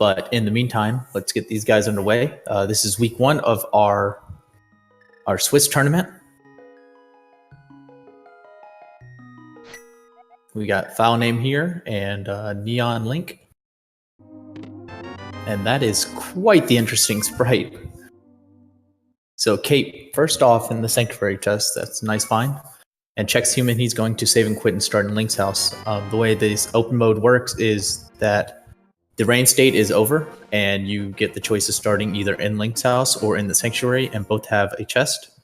But in the meantime, let's get these guys underway. This is week 1 of our Swiss tournament. We got file name here and neon link. And that is quite the interesting sprite. So Kate, first off in the sanctuary chest, that's a nice find. And Chexhuman, he's going to save and quit and start in Link's house. The way this open mode works is that the rain state is over, and you get the choice of starting either in Link's house or in the sanctuary, and both have a chest.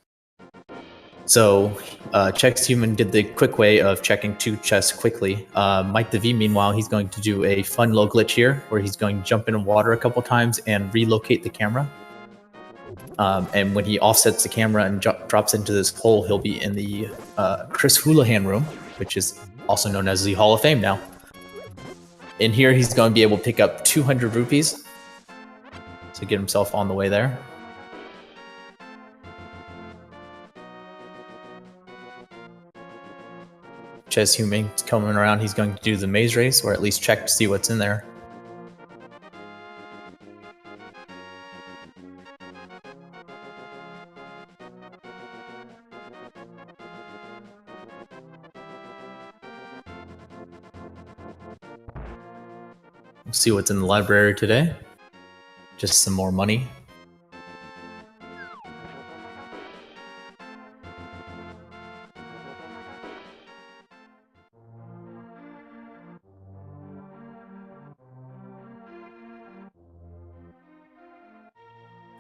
So Chexhuman did the quick way of checking 2 chests quickly. mikethev, meanwhile, he's going to do a fun little glitch here, where he's going to jump in water a couple times and relocate the camera. And when he offsets the camera and drops into this hole, he'll be in the Chexhuman room, which is also known as the Hall of Fame now. In here, he's going to be able to pick up 200 rupees to get himself on the way there. Chexhuman's coming around. He's going to do the maze race, or at least check to see what's in there. We'll see what's in the library today. Just some more money.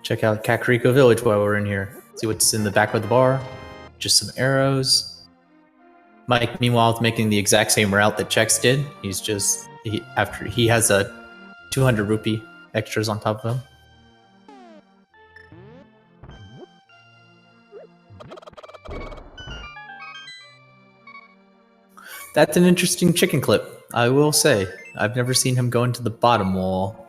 Check out Kakariko Village while we're in here. See what's in the back of the bar. Just some arrows. Mike, meanwhile, is making the exact same route that Chex did. He's just after he has a 200 rupee extras on top of him. That's an interesting chicken clip, I will say. I've never seen him go into the bottom wall.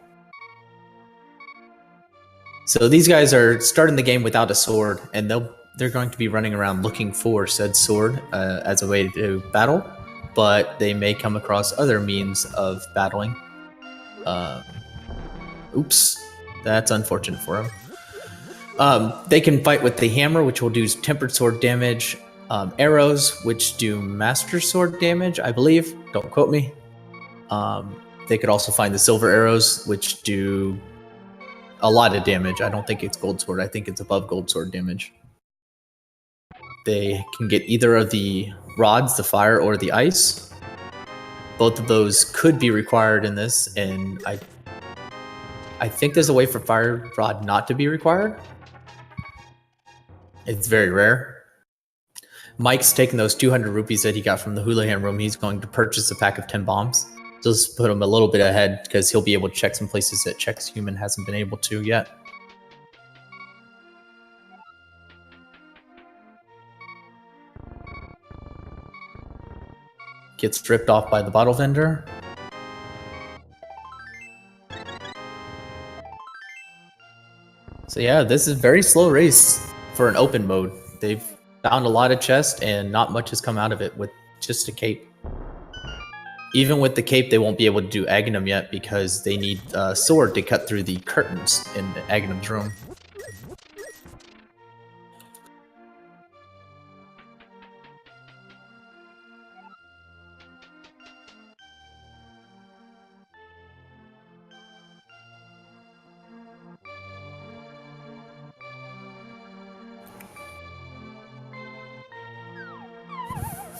So these guys are starting the game without a sword, and they're going to be running around looking for said sword as a way to battle, but they may come across other means of battling. Oops, that's unfortunate for them. They can fight with the hammer, which will do tempered sword damage, arrows, which do master sword damage, I believe. Don't quote me. They could also find the silver arrows, which do a lot of damage. I don't think it's gold sword. I think it's above gold sword damage. They can get either of the rods, the fire or the ice. Both of those could be required in this, and I think there's a way for fire rod not to be required. It's very rare. Mike's taking those 200 rupees that he got from the Houlihan room. He's going to purchase a pack of 10 bombs. Just put him a little bit ahead because he'll be able to check some places that Chexhuman hasn't been able to yet. Gets ripped off by the bottle vendor. So yeah, this is a very slow race for an open mode. They've found a lot of chests and not much has come out of it with just a cape. Even with the cape, they won't be able to do Aghanim yet because they need a sword to cut through the curtains in Aghanim's room.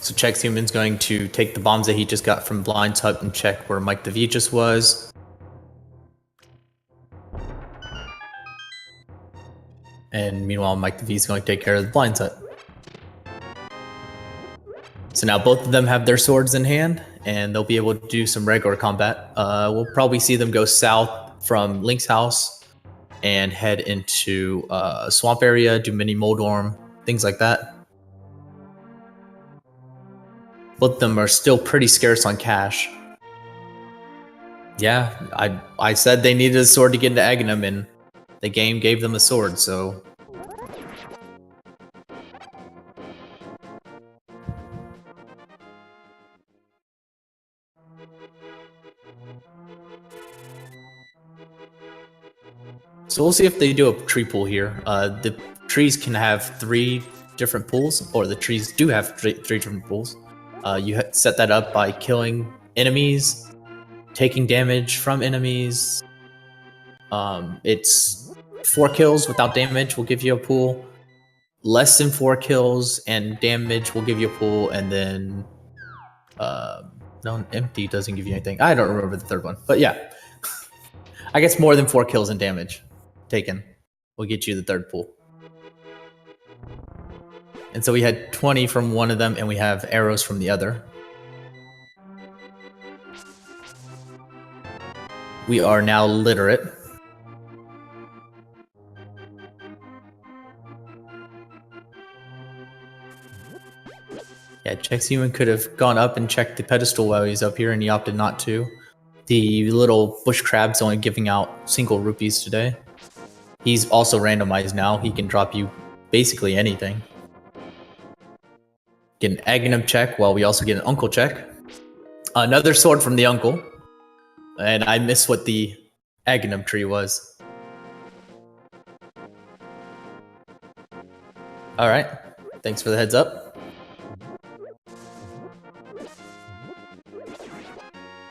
So Chexhuman's going to take the bombs that he just got from Blind's hut and check where mikethev just was. And meanwhile, mikethev is going to take care of the Blind's hut. So now both of them have their swords in hand, and they'll be able to do some regular combat. We'll probably see them go south from Link's house and head into a swamp area, do mini Moldorm, things like that. Both of them are still pretty scarce on cash. Yeah, I said they needed a sword to get into Aghanim, and the game gave them a sword, so... So we'll see if they do a tree pool here. The trees can have 3 different pools, or the trees do have 3 different pools. You set that up by killing enemies, taking damage from enemies. It's 4 kills without damage will give you a pool. Less than 4 kills and damage will give you a pool, and then no, empty doesn't give you anything. I don't remember the third one, but yeah, I guess more than 4 kills and damage taken will get you the third pool. And so we had 20 from one of them, and we have arrows from the other. We are now literate. Yeah, Chexhuman could have gone up and checked the pedestal while he's up here, and he opted not to. The little bush crab's only giving out single rupees today. He's also randomized now. He can drop you basically anything. Get an Aghanim check while we also get an uncle check. Another sword from the uncle. And I miss what the Aghanim tree was. Alright, thanks for the heads up.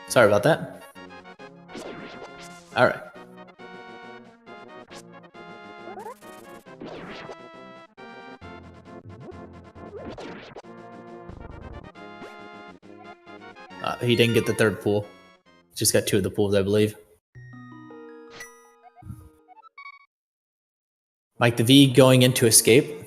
Sorry about that. Alright. He didn't get the third pool. Just got 2 of the pools, I believe. Mike the V going into escape.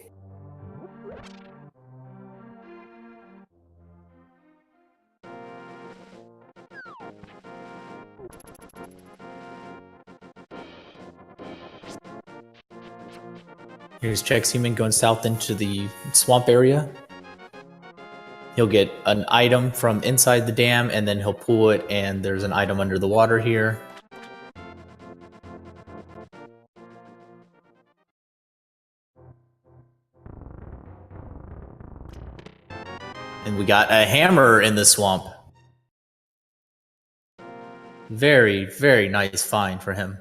Here's Chexhuman going south into the swamp area. He'll get an item from inside the dam, and then he'll pull it, and there's an item under the water here. And we got a hammer in the swamp. Very, very nice find for him.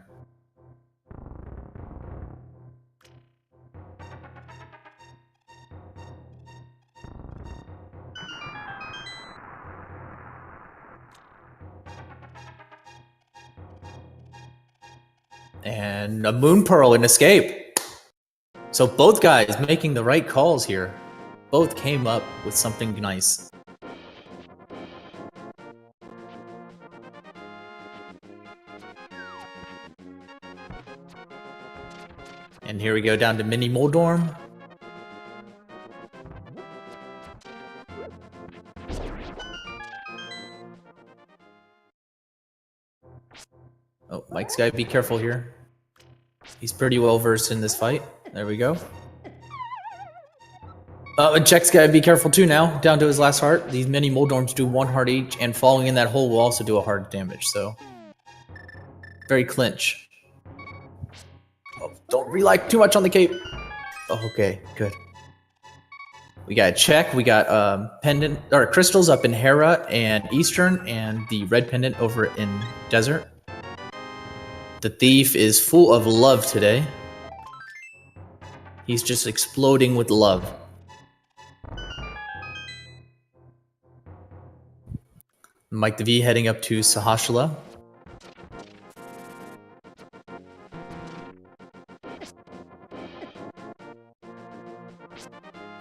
And a moon pearl in escape. So both guys making the right calls here. Both came up with something nice. And here we go down to Mini Moldorm. Oh, Mike's gotta be careful here. He's pretty well versed in this fight. There we go. And Check's gotta be careful too now, down to his last heart. These mini Moldorms do 1 heart each, and falling in that hole will also do a heart damage, so. Very clinch. Oh, don't rely too much on the cape. Oh, okay, good. We got Check, we got pendant or crystals up in Hera and Eastern, and the red pendant over in Desert. The thief is full of love today. He's just exploding with love. Mike the V heading up to Sahashala.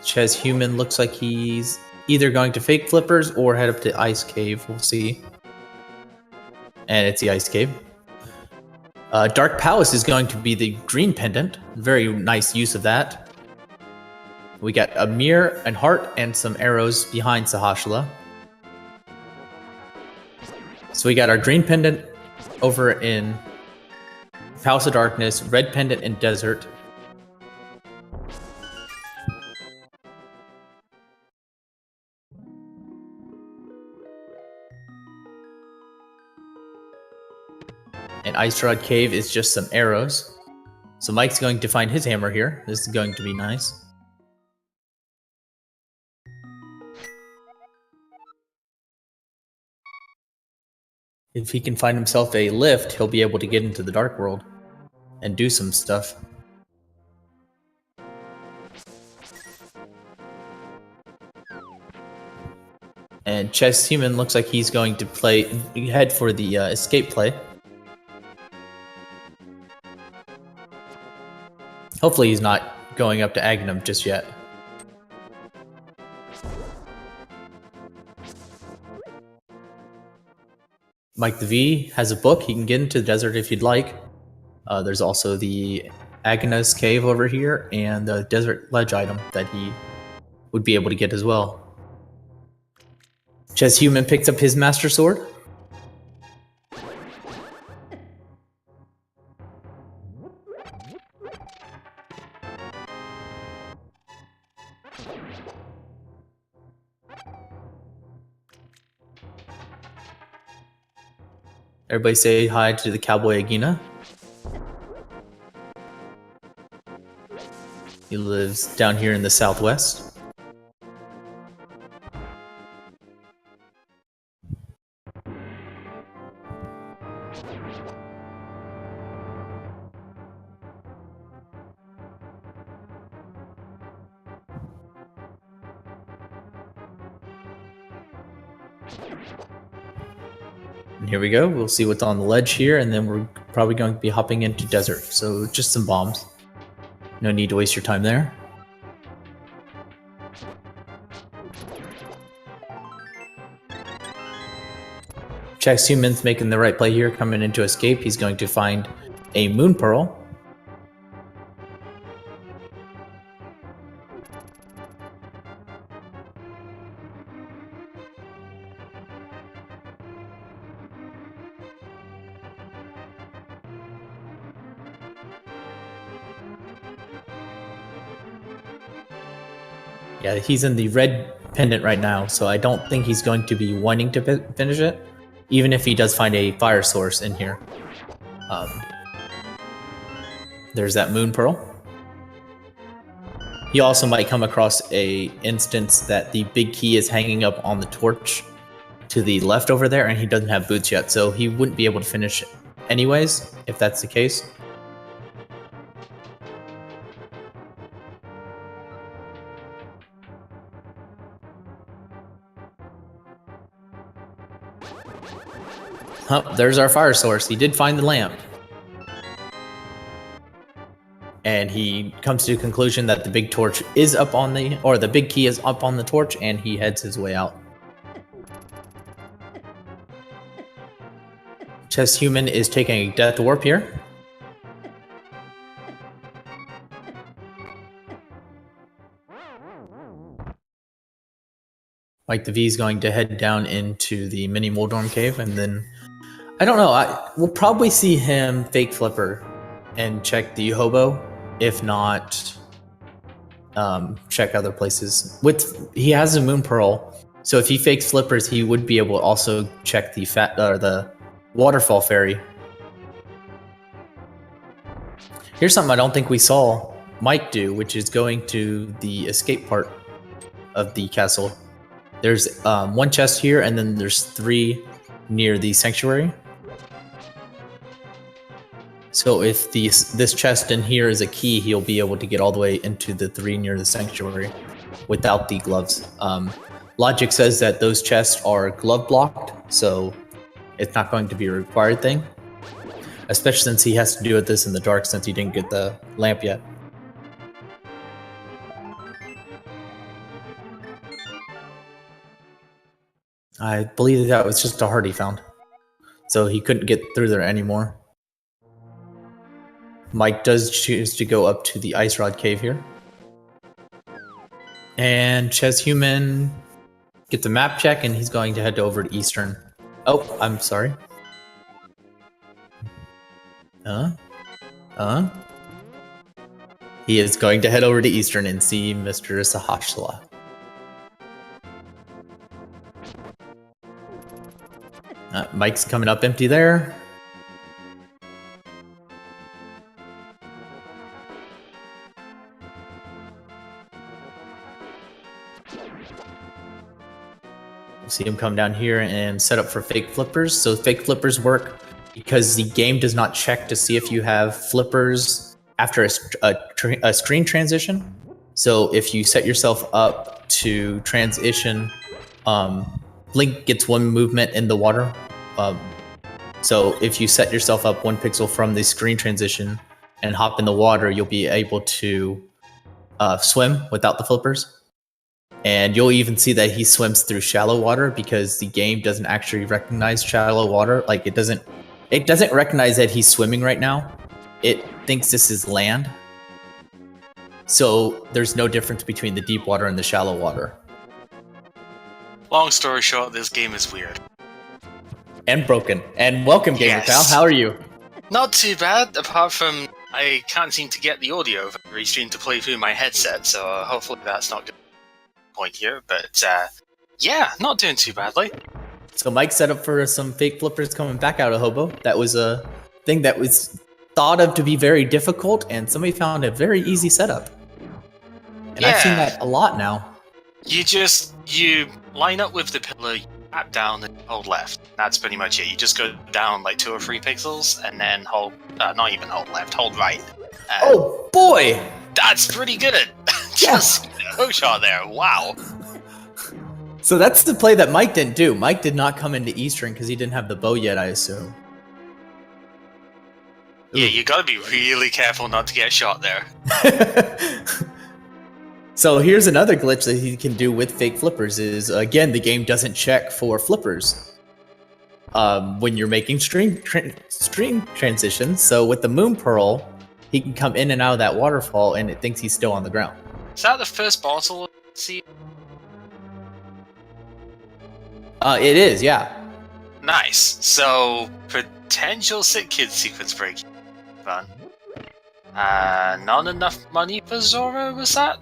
Chexhuman looks like he's either going to fake flippers or head up to Ice Cave. We'll see. And it's the Ice Cave. Dark Palace is going to be the green pendant. Very nice use of that. We got a mirror and heart and some arrows behind Sahashala. So we got our green pendant over in Palace of Darkness, red pendant in Desert. And Ice Rod Cave is just some arrows. So Mike's going to find his hammer here. This is going to be nice. If he can find himself a lift, he'll be able to get into the Dark World. and do some stuff. And Chexhuman looks like he's going to head for the escape play. Hopefully he's not going up to Agnum just yet. Mike the V has a book. He can get into the desert if you'd like. There's also the Agnes cave over here and the desert ledge item that he would be able to get as well. Chexhuman picks up his master sword. Everybody say hi to the cowboy Agina. He lives down here in the southwest. And here we go. We'll see what's on the ledge here, and then we're probably going to be hopping into desert. So just some bombs. No need to waste your time there. Chexhuman's making the right play here, coming into escape. He's going to find a moon pearl. Yeah, he's in the red pendant right now, so I don't think he's going to be wanting to finish it, even if he does find a fire source in here. There's that moon pearl. He also might come across a instance that the big key is hanging up on the torch to the left over there, and he doesn't have boots yet, so he wouldn't be able to finish anyways, if that's the case. Oh, there's our fire source. He did find the lamp. And he comes to the conclusion that the big torch is up on the big key is up on the torch, and he heads his way out. Chexhuman is taking a death warp here. Mike the V is going to head down into the mini Moldorm cave, and then I don't know. We'll probably see him fake flipper and check the hobo. If not, check other places. He has a moon pearl, so if he fakes flippers, he would be able to also check the waterfall ferry. Here's something I don't think we saw Mike do, which is going to the escape part of the castle. There's one chest here, and then there's 3 near the sanctuary. So if this chest in here is a key, he'll be able to get all the way into the 3 near the sanctuary without the gloves. Logic says that those chests are glove blocked, so it's not going to be a required thing. Especially since he has to do this in the dark since he didn't get the lamp yet. I believe that was just a heart he found. So he couldn't get through there anymore. Mike does choose to go up to the Ice Rod Cave here. And Chexhuman gets a map check, and he's going to head over to Eastern. Oh, I'm sorry. He is going to head over to Eastern and see Mr. Sahashala. Mike's coming up empty there. See him come down here and set up for fake flippers. So fake flippers work because the game does not check to see if you have flippers after a screen transition. So if you set yourself up to transition, Link gets one movement in the water. So if you set yourself up 1 pixel from the screen transition and hop in the water, you'll be able to swim without the flippers. And you'll even see that he swims through shallow water because the game doesn't actually recognize shallow water. Like it doesn't recognize that he's swimming right now. It thinks this is land. So there's no difference between the deep water and the shallow water. Long story short, this game is weird. And broken. And welcome, Gamer Pal. How are you? Not too bad, apart from I can't seem to get the audio of every stream to play through my headset, so hopefully that's not good point here, but yeah, not doing too badly. So Mike set up for some fake flippers coming back out of Hobo. That was a thing that was thought of to be very difficult, and somebody found a very easy setup. And I've seen that a lot now. You line up with the pillar, you tap down and hold left. That's pretty much it. You just go down like 2 or 3 pixels and then hold, not even hold left, hold right. Oh boy! That's pretty good. Just hook shot there. Wow. So that's the play that Mike didn't do. Mike did not come into Eastern because he didn't have the bow yet, I assume. Yeah, you gotta be really careful not to get shot there. So here's another glitch that he can do with fake flippers is, again, the game doesn't check for flippers when you're making stream transitions. So with the Moon Pearl, he can come in and out of that waterfall and it thinks he's still on the ground. Is that the first bottle? See? It is, yeah. Nice. So, potential sick kid sequence break. Fun. Not enough money for Zora, was that?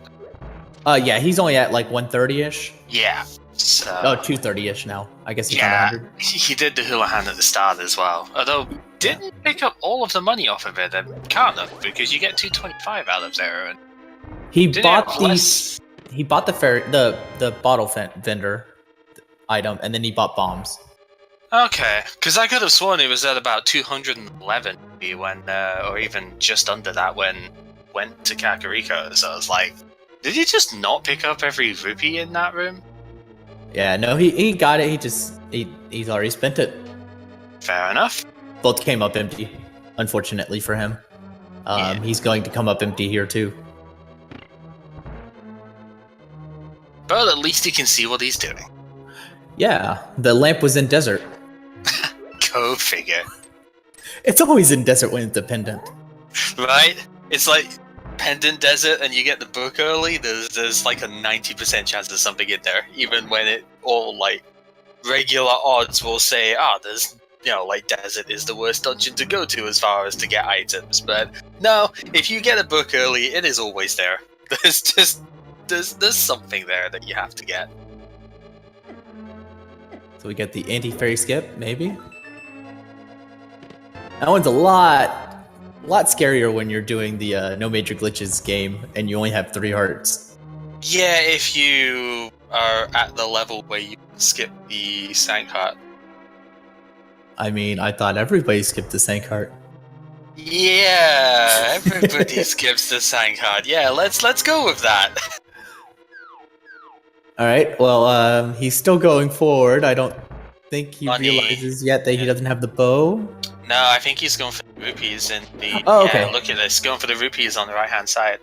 Yeah, he's only at like 130-ish. Yeah. So... Oh, 230-ish now. I guess he's on 100. He did the hula hand at the start as well. Although, didn't pick up all of the money off of it, and can't have, because you get 225 out of there. And he bought the bottle vendor item, and then he bought bombs. Okay, because I could have sworn it was at about 211 when, or even just under that when went to Kakariko. So I was like, did he just not pick up every rupee in that room? Yeah, no, he got it. He's already spent it. Fair enough. Both came up empty, unfortunately for him. He's going to come up empty here too. But at least he can see what he's doing. Yeah, the lamp was in desert. Go figure. It's always in desert when it's a pendant. Right? It's like pendant desert and you get the book early, there's like a 90% chance there's something in there. Even when it all like regular odds will say, there's, you know, like desert is the worst dungeon to go to as far as to get items. But no, if you get a book early, it is always there. There's something there that you have to get. So we get the anti-fairy skip, maybe? That one's a lot scarier when you're doing the no major glitches game and you only have 3 hearts. Yeah, if you are at the level where you skip the sank heart. I mean, I thought everybody skipped the sank heart. Yeah, everybody skips the sank heart. Yeah, let's go with that. All right. Well, he's still going forward. I don't think he realizes yet that he doesn't have the bow. No, I think he's going for the rupees in the... Oh, okay. Yeah, look at this. Going for the rupees on the right-hand side.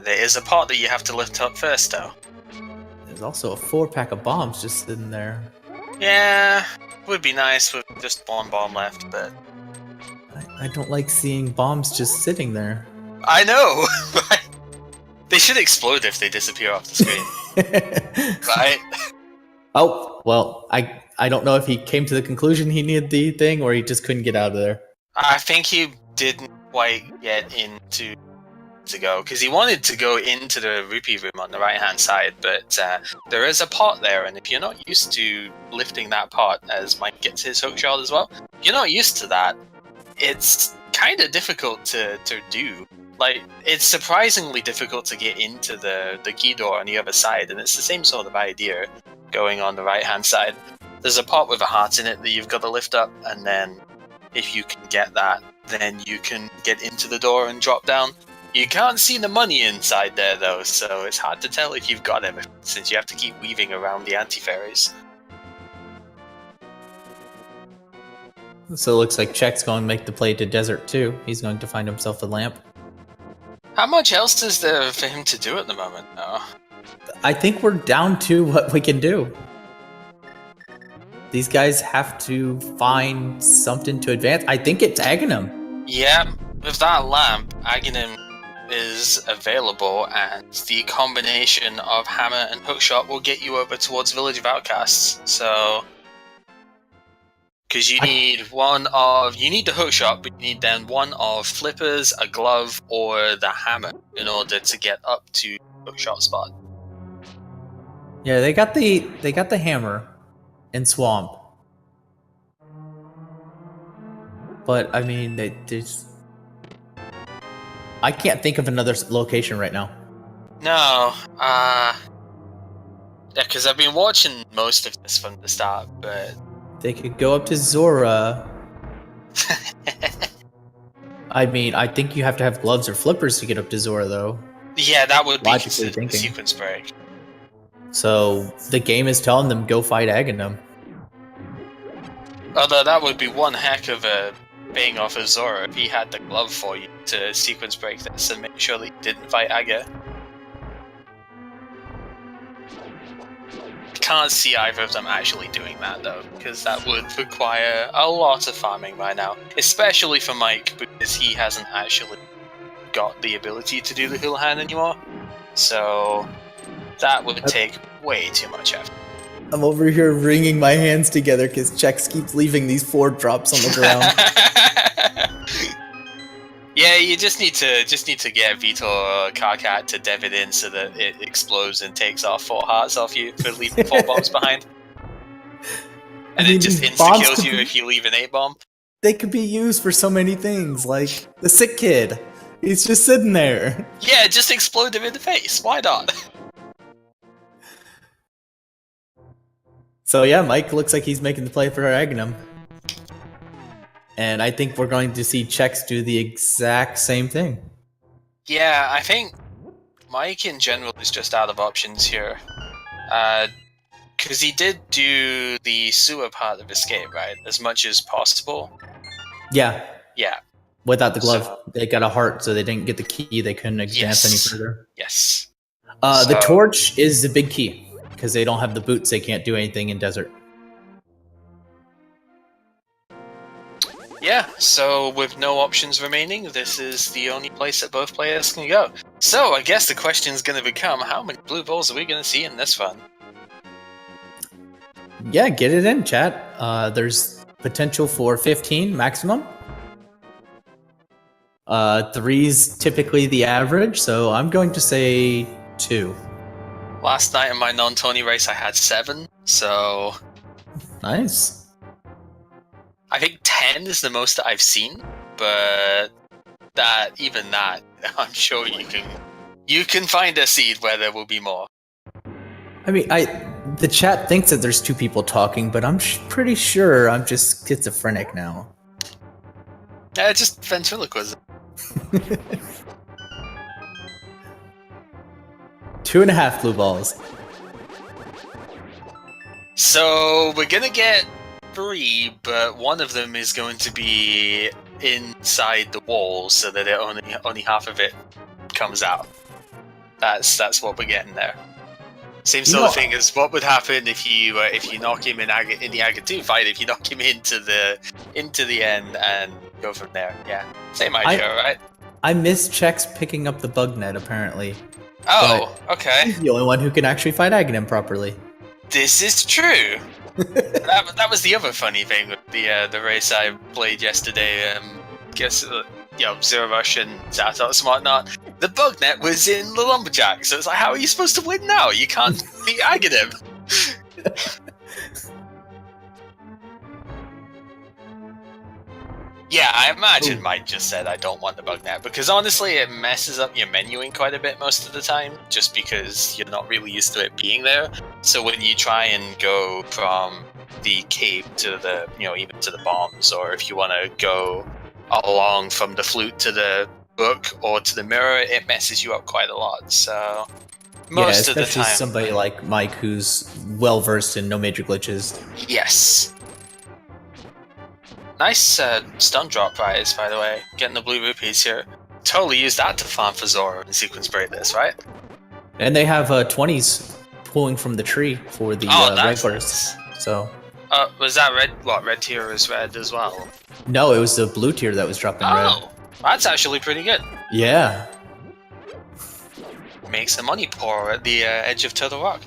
There is a pot that you have to lift up first, though. There's also a 4-pack of bombs just sitting there. Yeah, would be nice with just one bomb left, but... I don't like seeing bombs just sitting there. I know! They should explode if they disappear off the screen. Right? Oh, well, I don't know if he came to the conclusion he needed the thing or he just couldn't get out of there. I think he didn't quite get into to go, because he wanted to go into the rupee room on the right-hand side, but there is a pot there, and if you're not used to lifting that pot, as Mike gets his hookshot as well, if you're not used to that, it's kind of difficult to do. Like, it's surprisingly difficult to get into the key door on the other side, and it's the same sort of idea going on the right-hand side. There's a pot with a heart in it that you've got to lift up, and then if you can get that, then you can get into the door and drop down. You can't see the money inside there, though, so it's hard to tell if you've got everything, since you have to keep weaving around the anti-fairies. So it looks like Check's going to make the play to desert too. He's going to find himself a lamp. How much else is there for him to do at the moment? No. I think we're down to what we can do. These guys have to find something to advance. I think it's Aghanim. Yeah, with that lamp, Aghanim is available, and the combination of hammer and hookshot will get you over towards Village of Outcasts. So, because you need the hookshot, but you need then one of flippers, a glove, or the hammer in order to get up to hookshot spot. Yeah, they got the hammer in Swamp, but I mean, I can't think of another location right now. No, yeah, because I've been watching most of this from the start, but they could go up to Zora. I mean, I think you have to have gloves or flippers to get up to Zora, though. Yeah, that would be Logically the thinking. sequence break. So the game is telling them go fight Aghanim. Although that would be one heck of a bang off of Zora if he had the glove for you to sequence break this and make sure that you didn't fight Aga. Can't see either of them actually doing that though, because that would require a lot of farming by now. Especially for Mike, because he hasn't actually got the ability to do the Hula Hand anymore. So that would take way too much effort. I'm over here wringing my hands together because Chex keeps leaving these 4 drops on the ground. Yeah, you just need to get Vitor or Karkat to dev it in so that it explodes and takes off 4 hearts off you for leaving 4 bombs behind. And it just insta-kills you if you leave an 8 bomb. They could be used for so many things, like the sick kid. He's just sitting there. Yeah, just explode him in the face. Why not? So yeah, Mike looks like he's making the play for Aghanim. And I think we're going to see Chex do the exact same thing. Yeah, I think Mike in general is just out of options here. Because he did do the sewer part of Escape, right? As much as possible. Yeah. Yeah. Without the glove. They got a heart, so they didn't get the key. They couldn't advance any further. Yes. The torch is the big key. Because they don't have the boots, they can't do anything in desert. Yeah, so with no options remaining, this is the only place that both players can go. So I guess the question is going to become, how many blue balls are we going to see in this one? Yeah, get it in, chat. There's potential for 15 maximum. 3's typically the average, so I'm going to say 2. Last night in my non-Tony race, I had 7, so... Nice. I think 10 is the most that I've seen, but even that, I'm sure you can find a seed where there will be more. I mean, the chat thinks that there's 2 people talking, but I'm pretty sure I'm just schizophrenic now. Yeah, just ventriloquism. 2.5 blue balls. So we're gonna get 3, but one of them is going to be inside the walls, so that only half of it comes out. That's what we're getting there. Same sort of thing as what would happen if you knock him in the Aga 2 fight. If you knock him into the end and go from there. Yeah, same idea, right? I miss Chex picking up the bug net apparently. Oh, okay. He's the only one who can actually fight Aghanim properly. This is true. that was the other funny thing with the race I played yesterday. Zero Rush and Zatos and whatnot. The bug net was in the Lumberjack, so it's like, how are you supposed to win now? You can't beat Aghanim. Yeah, I imagine Mike just said I don't want the bug net, because honestly it messes up your menuing quite a bit most of the time, just because you're not really used to it being there. So when you try and go from the cave to the, even to the bombs, or if you want to go along from the flute to the book or to the mirror, it messes you up quite a lot. So most of the especially time, somebody like Mike who's well versed in no major glitches. yes. Nice stun drop prize, by the way. Getting the blue rupees here. Totally use that to farm for Zoro and sequence break this, right? And they have 20s pulling from the tree for the red bursts. So. Was that red? What, red tier is red as well? No, it was the blue tier that was dropping red. Oh, that's actually pretty good. Yeah. Makes the money pour at the edge of Turtle Rock.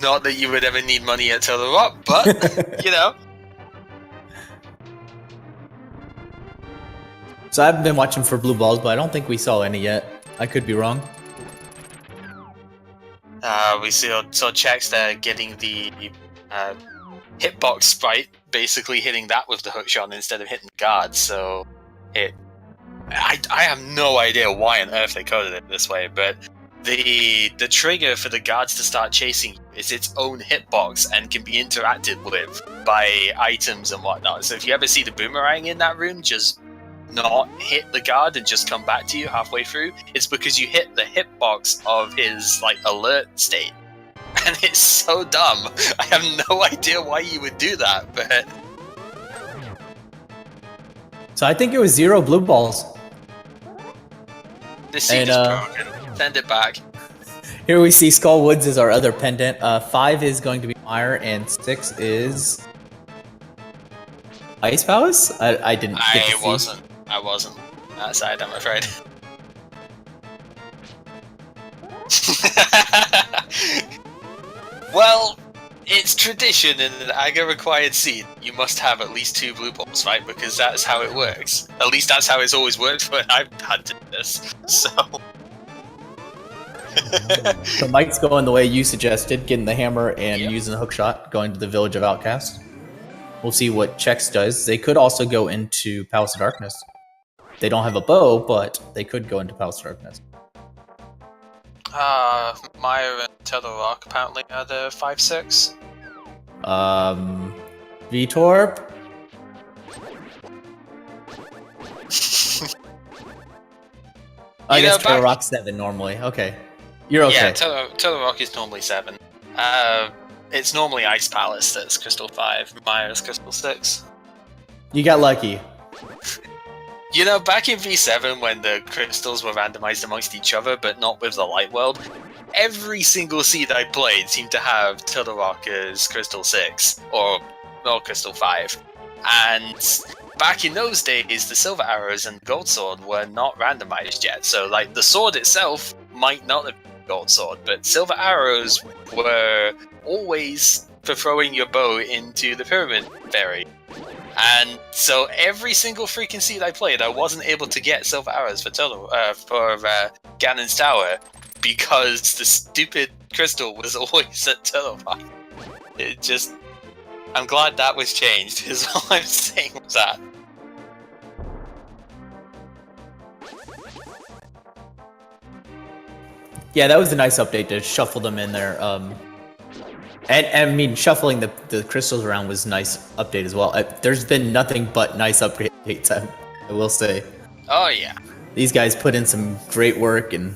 Not that you would ever need money at Turtle Rock, but, So I've been watching for blue balls, but I don't think we saw any yet. I could be wrong. We saw Chex there getting the hitbox sprite, basically hitting that with the hookshot instead of hitting the guard, so I have no idea why on earth they coded it this way, but the trigger for the guards to start chasing you is its own hitbox and can be interacted with by items and whatnot. So if you ever see the boomerang in that room just not hit the guard and just come back to you halfway through, it's because you hit the hitbox of his alert state. And it's so dumb. I have no idea why you would do that, but... So I think it was 0 blue balls. This seed is broken. Send it back. Here we see Skull Woods is our other pendant. 5 is going to be Meyer, and 6 is Ice Palace? I didn't get to see. I wasn't that side, I'm afraid. Well, it's tradition in an Aga-required seed. You must have at least 2 blue balls, right? Because that's how it works. At least that's how it's always worked when I've had to do this. So... So Mike's going the way you suggested, getting the hammer and using the hookshot, going to the Village of Outcast. We'll see what Chex does. They could also go into Palace of Darkness. They don't have a bow, but they could go into Palace of Darkness. Meyer and Tether Rock apparently are the 5-6. Vitorp? I guess Tether Rock 7 normally. Okay. You're okay. Yeah, Tether Rock is normally 7. It's normally Ice Palace that's Crystal 5. Meyer's Crystal 6. You got lucky. Back in V7 when the crystals were randomized amongst each other, but not with the Light World, every single seed I played seemed to have Turtle Rock as Crystal 6, or Crystal 5. And back in those days, the Silver Arrows and Gold Sword were not randomized yet, so the sword itself might not have been Gold Sword, but Silver Arrows were always for throwing your bow into the Pyramid Fairy. And so every single freaking seed I played, I wasn't able to get Silver Arrows for Ganon's Tower because the stupid crystal was always at Turtle Rock. I'm glad that was changed, is all I'm saying was that. Yeah, that was a nice update to shuffle them in there. And I mean, shuffling the crystals around was a nice update as well. There's been nothing but nice updates, I will say. Oh, yeah. These guys put in some great work, and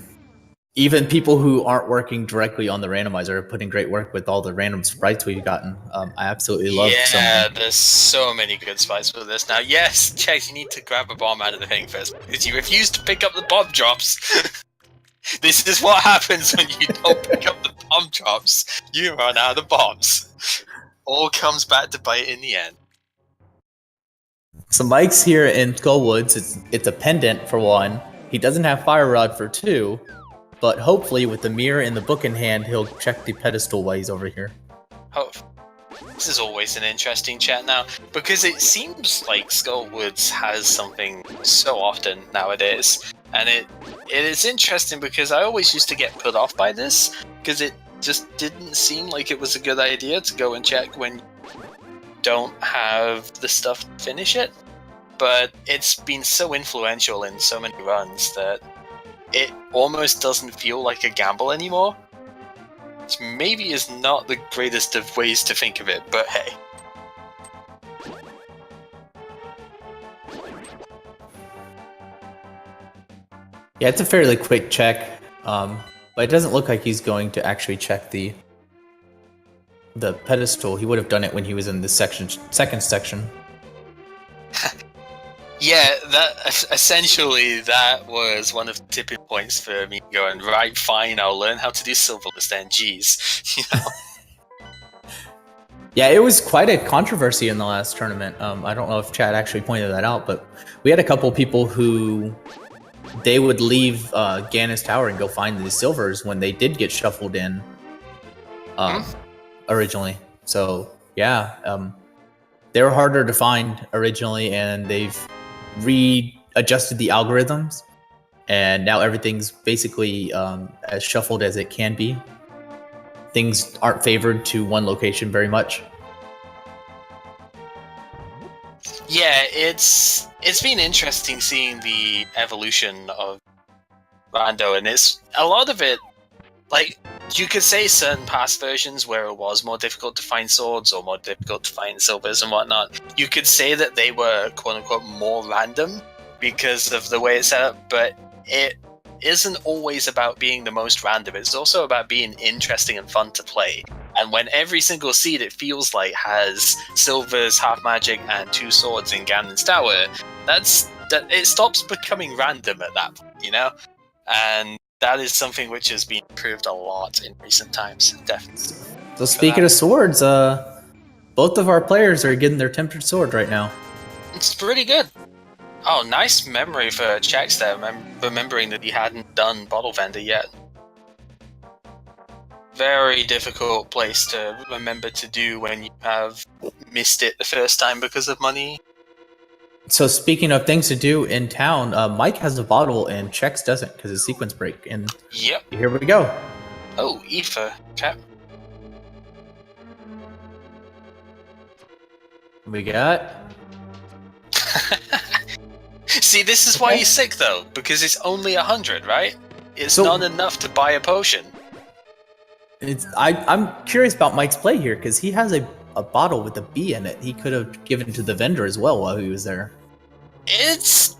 even people who aren't working directly on the randomizer are putting great work with all the random sprites we've gotten. I absolutely love some. Yeah, there's so many good sprites for this. Now, yes, Chex, you need to grab a bomb out of the thing first, because you refuse to pick up the bomb drops. This is what happens when you don't pick up the bomb drops. You run out of bombs. All comes back to bite in the end. So Mike's here in Skullwoods. It's a pendant for 1. He doesn't have Fire Rod for 2, but hopefully with the mirror and the book in hand, he'll check the pedestal while he's over here. Oh, this is always an interesting chat now, because it seems like Skullwoods has something so often nowadays. And it is interesting because I always used to get put off by this, because it just didn't seem like it was a good idea to go and check when you don't have the stuff to finish it. But it's been so influential in so many runs that it almost doesn't feel like a gamble anymore. which maybe is not the greatest of ways to think of it, but hey. Yeah, it's a fairly quick check, but it doesn't look like he's going to actually check the pedestal. He would have done it when he was in the second section. Yeah, that essentially that was one of the tipping points for me going, right, fine, I'll learn how to do Silverless then, jeez. You know? Yeah, it was quite a controversy in the last tournament. I don't know if Chad actually pointed that out, but we had a couple people who they would leave Gannis Tower and go find the silvers when they did get shuffled in originally. So yeah, they were harder to find originally, and they've readjusted the algorithms, and now everything's basically as shuffled as it can be. Things aren't favored to one location very much. Yeah, it's been interesting seeing the evolution of Rando, and it's a lot of it, like, you could say certain past versions where it was more difficult to find swords or more difficult to find silvers and whatnot, you could say that they were quote-unquote more random because of the way it's set up, but it isn't always about being the most random. It's also about being interesting and fun to play. And when every single seed, it feels like, has silvers, half magic, and 2 swords in Ganon's Tower, it stops becoming random at that point, you know? And that is something which has been improved a lot in recent times, definitely. So speaking of swords, both of our players are getting their tempered sword right now. It's pretty good. Oh, nice memory for Chex there, remembering that he hadn't done Bottle Vendor yet. Very difficult place to remember to do when you have missed it the first time because of money. So speaking of things to do in town, Mike has a bottle and Chex doesn't because his sequence break. And yep, here we go. Oh, Aoife. Okay. We got. See, this is why he's sick though, because it's only 100, right? It's not enough to buy a potion. I'm curious about Mike's play here because he has a bottle with a B in it. He could have given to the vendor as well while he was there. It's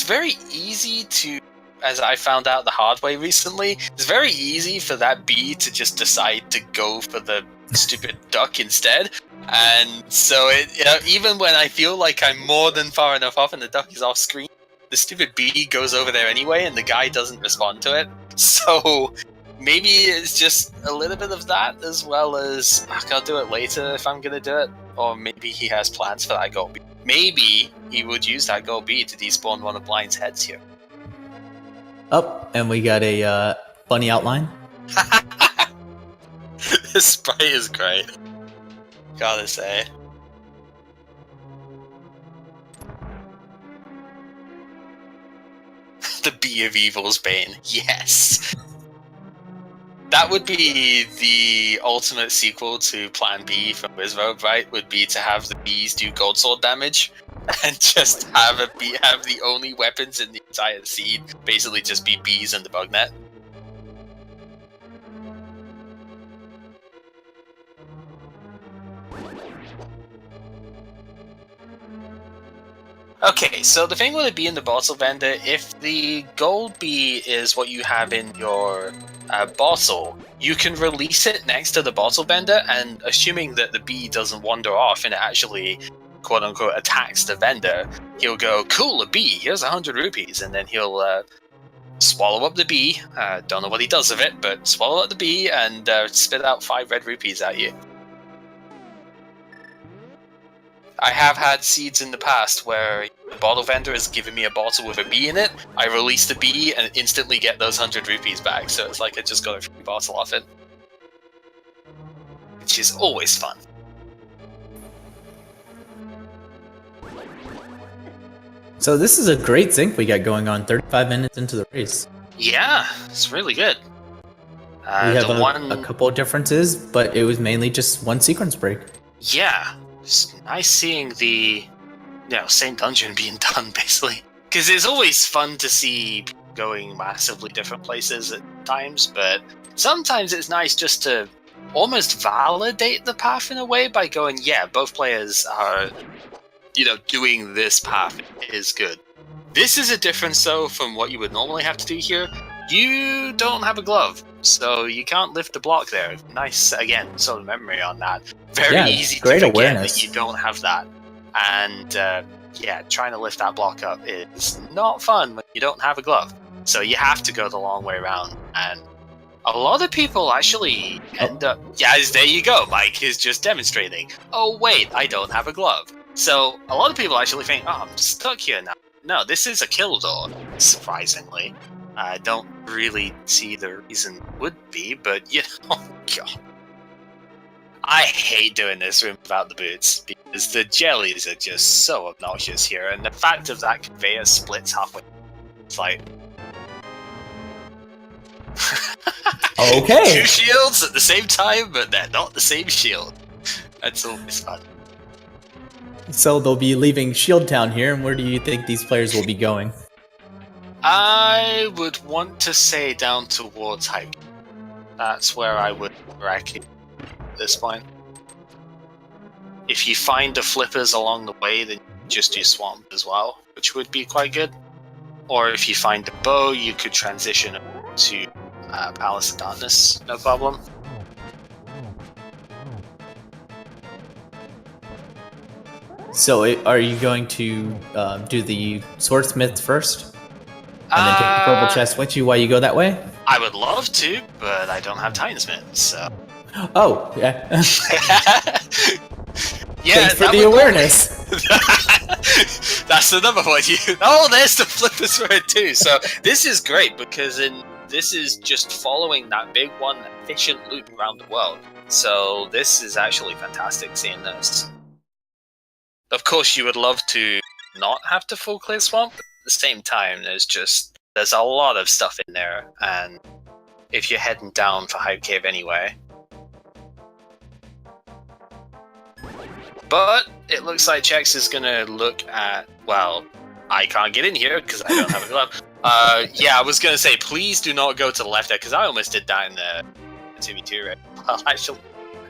very easy to, as I found out the hard way recently, it's very easy for that bee to just decide to go for the stupid duck instead. And so even when I feel like I'm more than far enough off and the duck is off screen, the stupid bee goes over there anyway and the guy doesn't respond to it. So maybe it's just a little bit of that, as well as I'll do it later if I'm gonna do it. Or maybe he has plans for that gold bee. Maybe he would use that gold bee to despawn one of Blind's heads here. Oh, and we got a funny outline. This sprite is great. Gotta say. The Bee of Evil's Bane. Yes! That would be the ultimate sequel to Plan B from Wizrobe, right? Would be to have the bees do gold sword damage and just have the only weapons in the entire seed basically just be bees and the bug net. Okay, so the thing with a bee in the bottle vendor, if the gold bee is what you have in your bottle, you can release it next to the bottle vendor, and assuming that the bee doesn't wander off and it actually, quote-unquote, attacks the vendor, he'll go, cool, a bee, here's 100 rupees, and then he'll swallow up the bee, don't know what he does with it, but swallow up the bee and spit out 5 red rupees at you. I have had seeds in the past where the bottle vendor has given me a bottle with a bee in it, I release the bee and instantly get those 100 rupees back, so it's like I just got a free bottle off it. Which is always fun. So this is a great sync we got going on 35 minutes into the race. Yeah, it's really good. We have a couple of differences, but it was mainly just one sequence break. Yeah. It's nice seeing the, same dungeon being done, basically. Because it's always fun to see people going massively different places at times, but sometimes it's nice just to almost validate the path in a way by going, yeah, both players are, doing this path is good. This is a difference, though, from what you would normally have to do here. You don't have a glove, so you can't lift the block there. Nice, again, sort of memory on that. Very easy to forget that you don't have that. And, trying to lift that block up is not fun when you don't have a glove. So you have to go the long way around, and a lot of people actually end up... Yeah, there you go, Mike is just demonstrating. Oh wait, I don't have a glove. So a lot of people actually think, oh, I'm stuck here now. No, this is a kill door, surprisingly. I don't really see the reason would be, but God. I hate doing this room without the boots, because the jellies are just so obnoxious here, and the fact of that conveyor splits halfway. It's like... Okay! 2 shields at the same time, but they're not the same shield. That's always fun. So they'll be leaving Shield Town here, and where do you think these players will be going? I would want to say down towards Hype. That's where I would reckon at this point. If you find the flippers along the way, then just do Swamp as well, which would be quite good. Or if you find the bow, you could transition to Palace of Darkness, no problem. So are you going to do the Swordsmith first? And then take the purple chest with you while you go that way? I would love to, but I don't have Tinesmith, so... Oh, yeah. Yeah, thanks for the awareness. That's another one. Oh, there's the flippers for it too. So this is great because this is just following that big one efficient loop around the world. So this is actually fantastic seeing this. Of course, you would love to not have to full clear Swamp, but at the same time, there's a lot of stuff in there, and if you're heading down for Hype Cave anyway. But it looks like Chex is gonna look at, well, I can't get in here because I don't have a glove. Yeah, I was gonna say, please do not go to the left there, because I almost did that in the 2v2, right? Well, actually,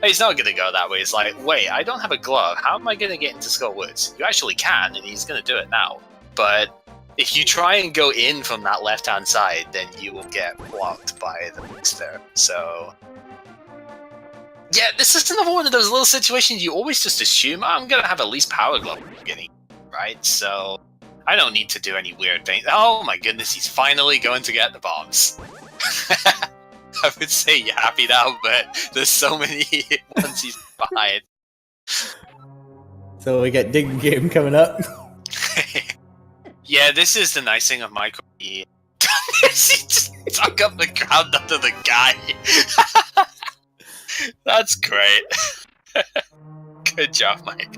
he's not gonna go that way. It's like, wait, I don't have a glove. How am I gonna get into Skull Woods? You actually can, and he's gonna do it now. But if you try and go in from that left-hand side, then you will get blocked by the mix there. So... yeah, this is another one of those little situations you always just assume, I'm gonna have at least Power Glove at the beginning, right? So, I don't need to do any weird things. Oh my goodness, he's finally going to get the bombs. I would say you're happy now, but there's so many ones he's behind. So we got Dig Game coming up. Yeah, this is the nice thing of Michael. He just dug up the ground under the guy. That's great. Good job, Mike.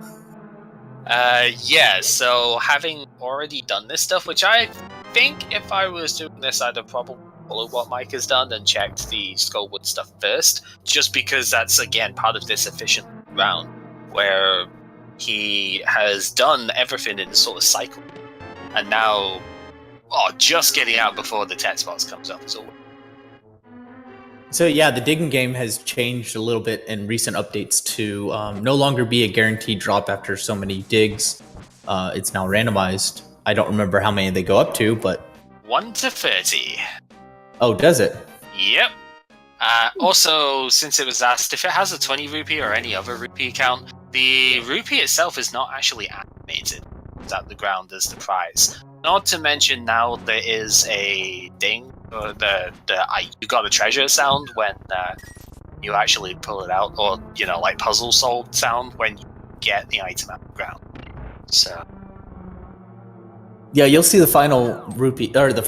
Yeah, so having already done this stuff, which I think if I was doing this, I'd have probably followed what Mike has done and checked the Skullwood stuff first, just because that's, again, part of this efficient round, where he has done everything in a sort of cycle, and now, just getting out before the text box comes up is all. So yeah, the digging game has changed a little bit in recent updates to no longer be a guaranteed drop after so many digs. It's now randomized. I don't remember how many they go up to, but 1 to 30. Oh, does it? Yep. Also, since it was asked if it has a 20 rupee or any other rupee count, the rupee itself is not actually animated at the ground as the prize. Not to mention now there is a ding, or you got a treasure sound when you actually pull it out, or like puzzle solved sound when you get the item out of the ground. So yeah, you'll see the final rupee or the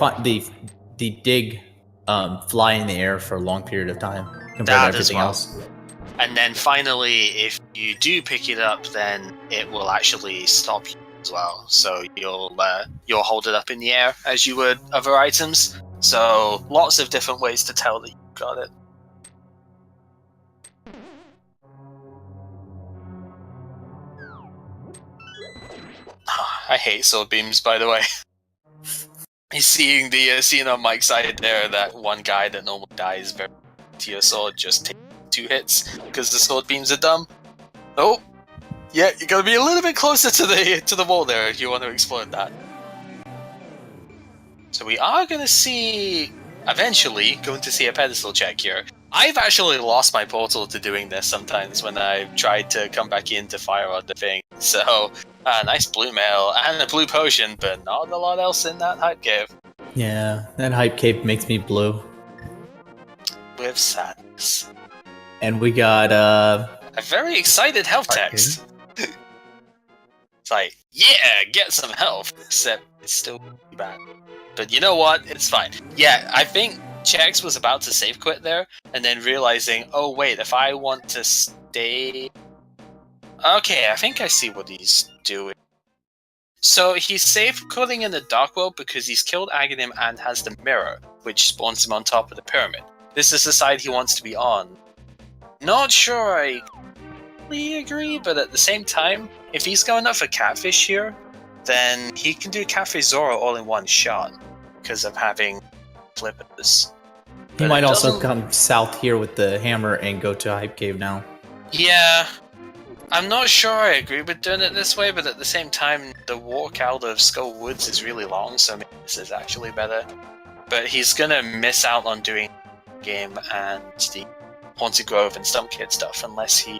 dig fly in the air for a long period of time compared to everything else. And then finally, if you do pick it up, then it will actually stop you as well. So you'll hold it up in the air as you would other items. So lots of different ways to tell that you got it. I hate sword beams, by the way. He's seeing on Mike's side there that one guy that normally dies very to your sword just take 2 hits because the sword beams are dumb. Oh, yeah, you gotta be a little bit closer to the wall there if you want to explode that. So we are eventually going to see a pedestal check here. I've actually lost my portal to doing this sometimes when I've tried to come back in to fire on the thing. So, nice blue mail and a blue potion, but not a lot else in that hype cave. Yeah, that hype cave makes me blue. With sadness. And we got a very excited health text. It's like, yeah, get some health. Except it's still bad. But you know what? It's fine. Yeah, I think Chex was about to save quit there, and then realizing, oh wait, if I want to stay... Okay, I think I see what he's doing. So he's safe quitting in the Dark World because he's killed Aghanim and has the mirror, which spawns him on top of the pyramid. This is the side he wants to be on. Not sure I completely agree, but at the same time, if he's going up for Catfish here, then he can do Catfish Zoro all in one shot because of having flippers. He might also come south here with the hammer and go to Hype Cave now. Yeah, I'm not sure I agree with doing it this way, but at the same time, the walk out of Skull Woods is really long, so maybe this is actually better. But he's gonna miss out on doing game and the Haunted Grove and Stump Kid stuff unless he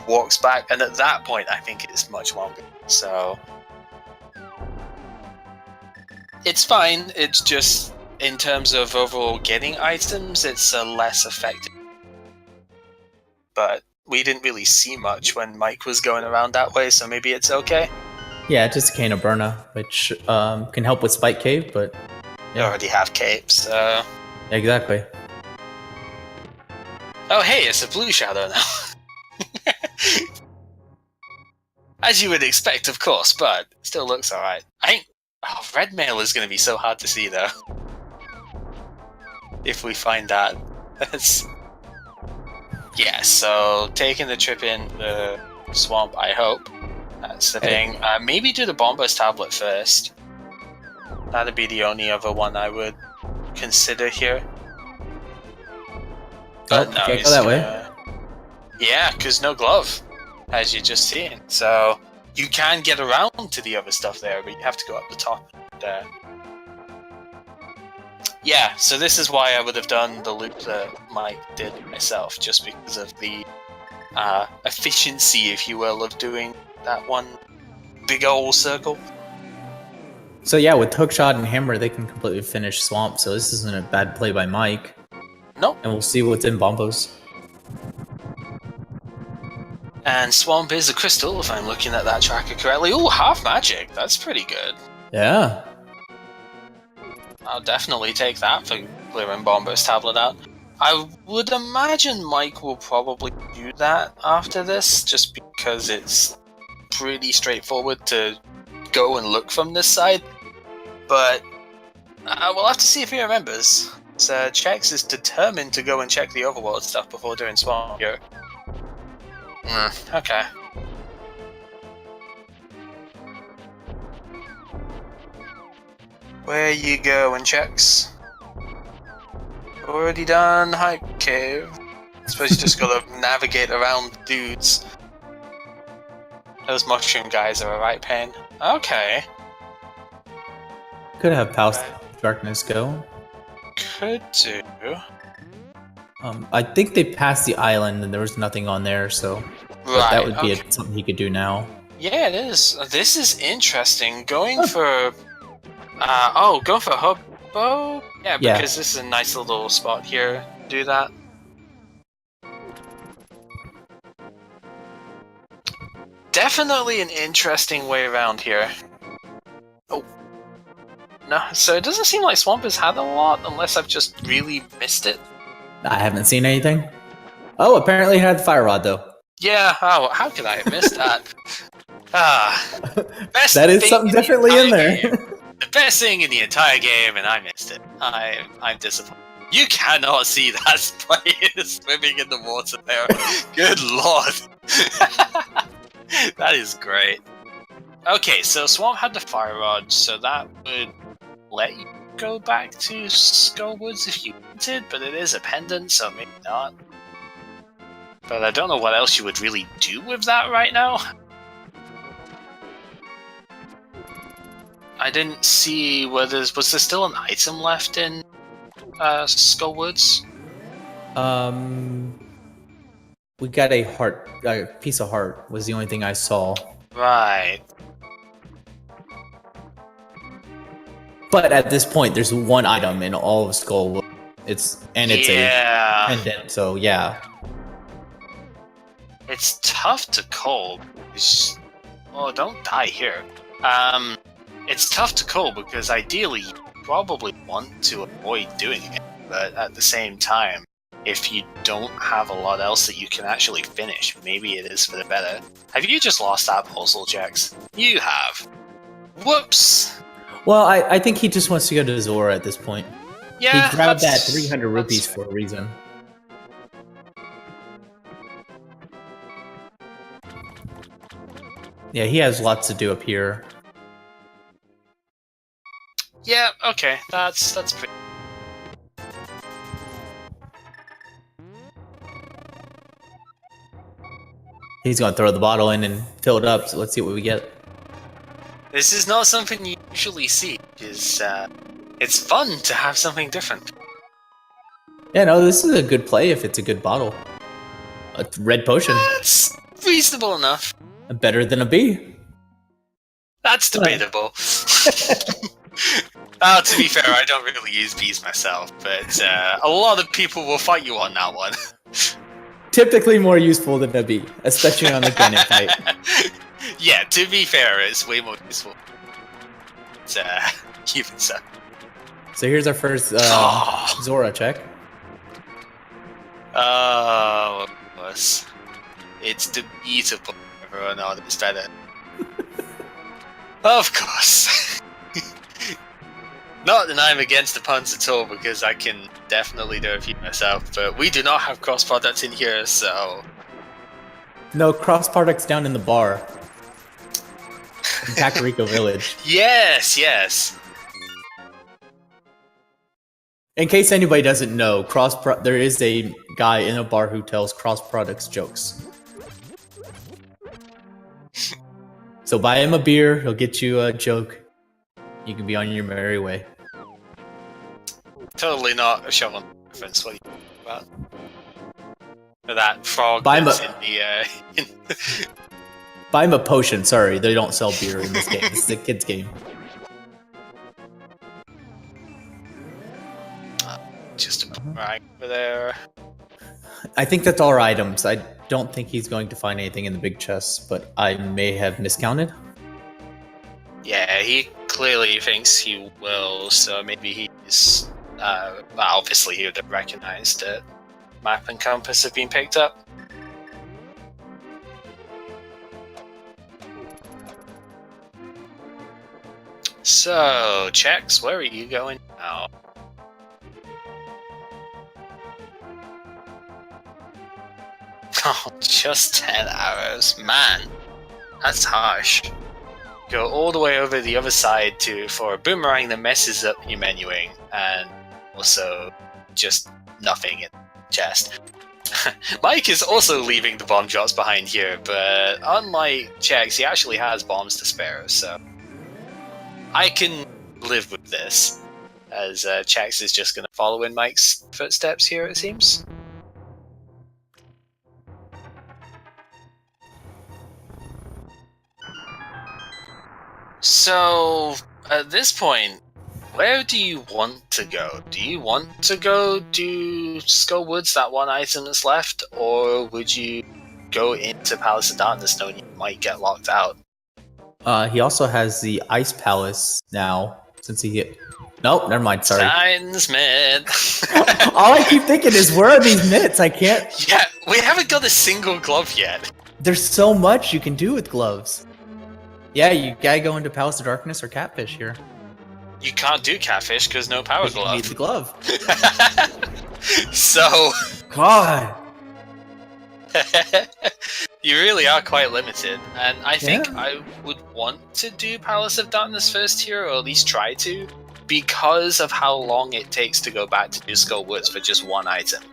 walks back, and at that point, I think it is much longer. So it's fine. It's just in terms of overall getting items, it's less effective. But we didn't really see much when Mike was going around that way, so maybe it's okay. Yeah, just a Cane of Burna, which can help with Spike Cave, but You already have capes, so... Exactly. Oh hey, it's a blue shadow now. As you would expect, of course, but still looks alright. Red mail is going to be so hard to see, though. If we find that. Yeah, so taking the trip in the swamp, I hope. That's the thing. Maybe do the Bombos tablet first. That'd be the only other one I would consider here. But no, can't go that way. Yeah, because no glove, as you just seen. So you can get around to the other stuff there, but you have to go up the top there. Yeah, so this is why I would have done the loop that Mike did myself, just because of the efficiency, if you will, of doing that one big old circle. So yeah, with Hookshot and Hammer, they can completely finish Swamp, so this isn't a bad play by Mike. Nope. And we'll see what's in Bombos. And Swamp is a crystal, if I'm looking at that tracker correctly. Ooh, half magic. That's pretty good. Yeah. I'll definitely take that for clearing Bombo's tablet out. I would imagine Mike will probably do that after this, just because it's pretty straightforward to go and look from this side. But we'll have to see if he remembers. So Chex is determined to go and check the overworld stuff before doing Swamp here. Okay. Where you going, Chex? Already done Hype Cave. I suppose you just gotta navigate around dudes. Those mushroom guys are a right pain. Okay. Could have Pulse Darkness go. Could do. I think they passed the island and there was nothing on there, so Right, that would be something he could do now. Yeah, it is. This is interesting. Going for... going for Hubbo? Yeah, because this is a nice little spot here. Do that. Definitely an interesting way around here. Oh. No, so it doesn't seem like Swamp has had a lot, unless I've just really missed it. I haven't seen anything. Oh, apparently he had the Fire Rod, though. Yeah, how could I have missed that? Best that is something differently in there. The best thing in the entire game, and I missed it. I'm disappointed. You cannot see that player swimming in the water there. Good lord. That is great. Okay, so Swamp had the Fire Rod, so that would let you go back to Skullwoods if you wanted, but it is a pendant, so maybe not. But I don't know what else you would really do with that right now. I didn't see whether was there still an item left in Skullwoods. We got a heart, a piece of heart was the only thing I saw. Right. But at this point, there's one item in all of Skullwood. It's a pendant, so yeah. It's tough to call. Oh, don't die here. It's tough to call because ideally you probably want to avoid doing it, but at the same time, if you don't have a lot else that you can actually finish, maybe it is for the better. Have you just lost that puzzle, Jax? You have. Whoops! Well, I think he just wants to go to Zora at this point. Yeah, he grabbed that 300 rupees for a reason. Yeah, he has lots to do up here. Yeah, okay, that's pretty. He's gonna throw the bottle in and fill it up, so let's see what we get. This is not something you usually see. It's fun to have something different. Yeah, no, this is a good play if it's a good bottle. A red potion. That's reasonable enough. Better than a B. That's debatable. To be fair, I don't really use bees myself, but a lot of people will fight you on that one. Typically more useful than a B, especially on the Granite fight. Yeah, to be fair, it's way more useful. It's even so. So here's our first Zora check. Oh, of course. It's debatable. Everyone knows it's better. Of course. Not that I'm against the puns at all, because I can definitely do a few myself, but we do not have cross products in here, so... No, cross products down in the bar. In Kakariko Village. Yes! In case anybody doesn't know, there is a guy in a bar who tells cross products jokes. So buy him a beer, he'll get you a joke. You can be on your merry way. Totally not a shovel reference. What are you talking about? That frog Buy that's in the... Buy him a potion, sorry, they don't sell beer in this game. This is a kid's game. Just a right over there. I think that's all our items. I don't think he's going to find anything in the big chest, but I may have miscounted. Yeah, he clearly thinks he will, so maybe he's... well, obviously he would have recognized that map and compass have been picked up. So, Chex, where are you going now? Oh, just 10 arrows. Man, that's harsh. Go all the way over the other side for a boomerang that messes up your menuing, and also just nothing in the chest. Mike is also leaving the bomb drops behind here, but unlike Chex, he actually has bombs to spare, so I can live with this, as Chex is just going to follow in Mike's footsteps here, it seems. So, at this point, where do you want to go? Do you want to go to Skullwoods, that one item that's left, or would you go into Palace of Darkness knowing you might get locked out? He also has the Ice Palace now, since he hit... Nope, never mind, sorry. Titan's mid. All I keep thinking is, where are these mitts? I can't... Yeah, we haven't got a single glove yet. There's so much you can do with gloves. Yeah, you gotta go into Palace of Darkness or Catfish here. You can't do Catfish because no power glove. You need the glove. So... God. You really are quite limited, and I think I would want to do Palace of Darkness first here, or at least try to, because of how long it takes to go back to New Skull Woods for just one item.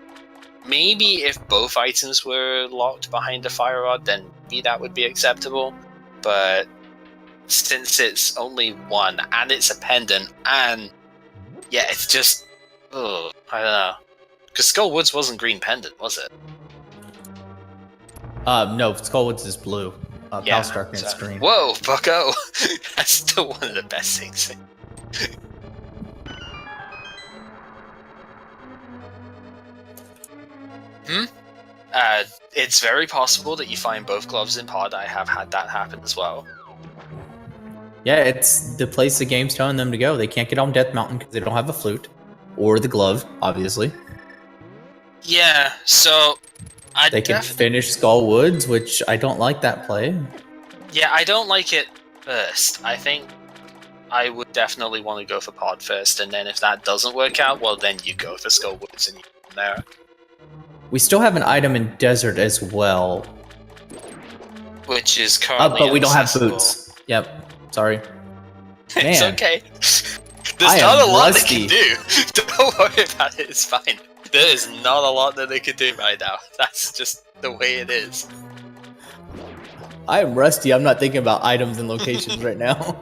Maybe if both items were locked behind a fire rod, then maybe that would be acceptable. But since it's only one, and it's a pendant, and yeah, it's just, I don't know. Because Skull Woods wasn't green pendant, was it? No, Skullwoods is blue. Palace Darkness is green. Whoa, bucko! That's still one of the best things. It's very possible that you find both gloves in pod. I have had that happen as well. Yeah, it's the place the game's telling them to go. They can't get on Death Mountain because they don't have a flute. Or the glove, obviously. Yeah, so... They can finish Skull Woods, which I don't like that play. Yeah, I don't like it first. I think I would definitely want to go for pod first, and then if that doesn't work out, well, then you go for Skull Woods and you go from there. We still have an item in Desert as well. Which is currently but we don't have boots. Yep, sorry. It's okay. There's not a lot they can do. Don't worry about it, it's fine. There is not a lot that they can do right now. That's just the way it is. I am rusty. I'm not thinking about items and locations right now.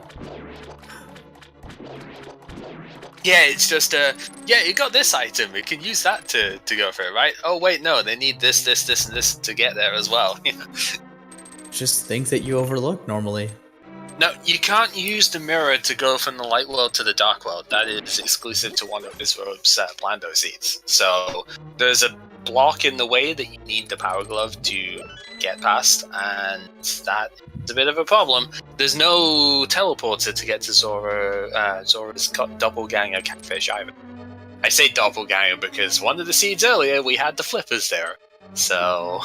Yeah, it's just yeah, you got this item. We can use that to go for it, right? Oh wait, no, they need this, this, this, and this to get there as well. Just things that you overlook normally. No, you can't use the mirror to go from the light world to the dark world. That is exclusive to one of Visrobe's Blando seeds. So there's a block in the way that you need the Power Glove to get past, and that is a bit of a problem. There's no teleporter to get to Zora's doppelganger catfish either. I say doppelganger because one of the seeds earlier we had the flippers there. So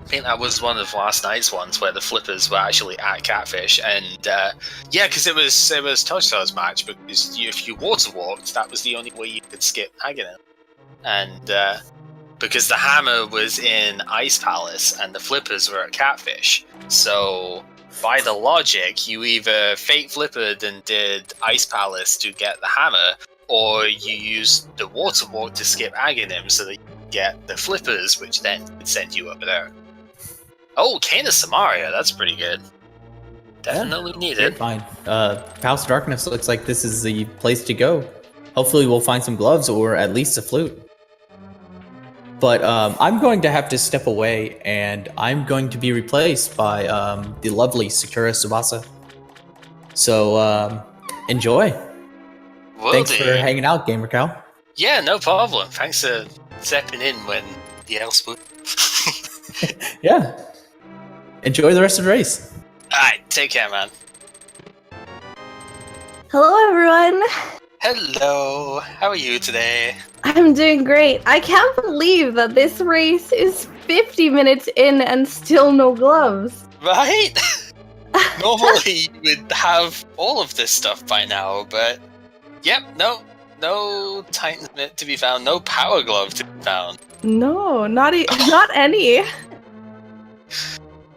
I think that was one of last night's ones where the flippers were actually at catfish, and yeah, because it was Touchstone's match. Because if you water walked, that was the only way you could skip Aghanim, and because the hammer was in Ice Palace and the flippers were at catfish, so by the logic, you either fake flippered and did Ice Palace to get the hammer, or you used the water walk to skip Aghanim so that you get the flippers, which then would send you over there. Oh, Cane of Samaria, that's pretty good. Definitely needed. Fine. House of Darkness looks like this is the place to go. Hopefully we'll find some gloves or at least a flute. But I'm going to have to step away, and I'm going to be replaced by the lovely Sakura Tsubasa. So enjoy. Thanks for hanging out, Gamer Cow. Yeah, no problem. Thanks for stepping in when the else would. Yeah. Enjoy the rest of the race. Alright, take care, man. Hello, everyone. Hello. How are you today? I'm doing great. I can't believe that this race is 50 minutes in and still no gloves. Right? Normally you would have all of this stuff by now, but yep, no Titan Mitt to be found, no Power Glove to be found. No, not any.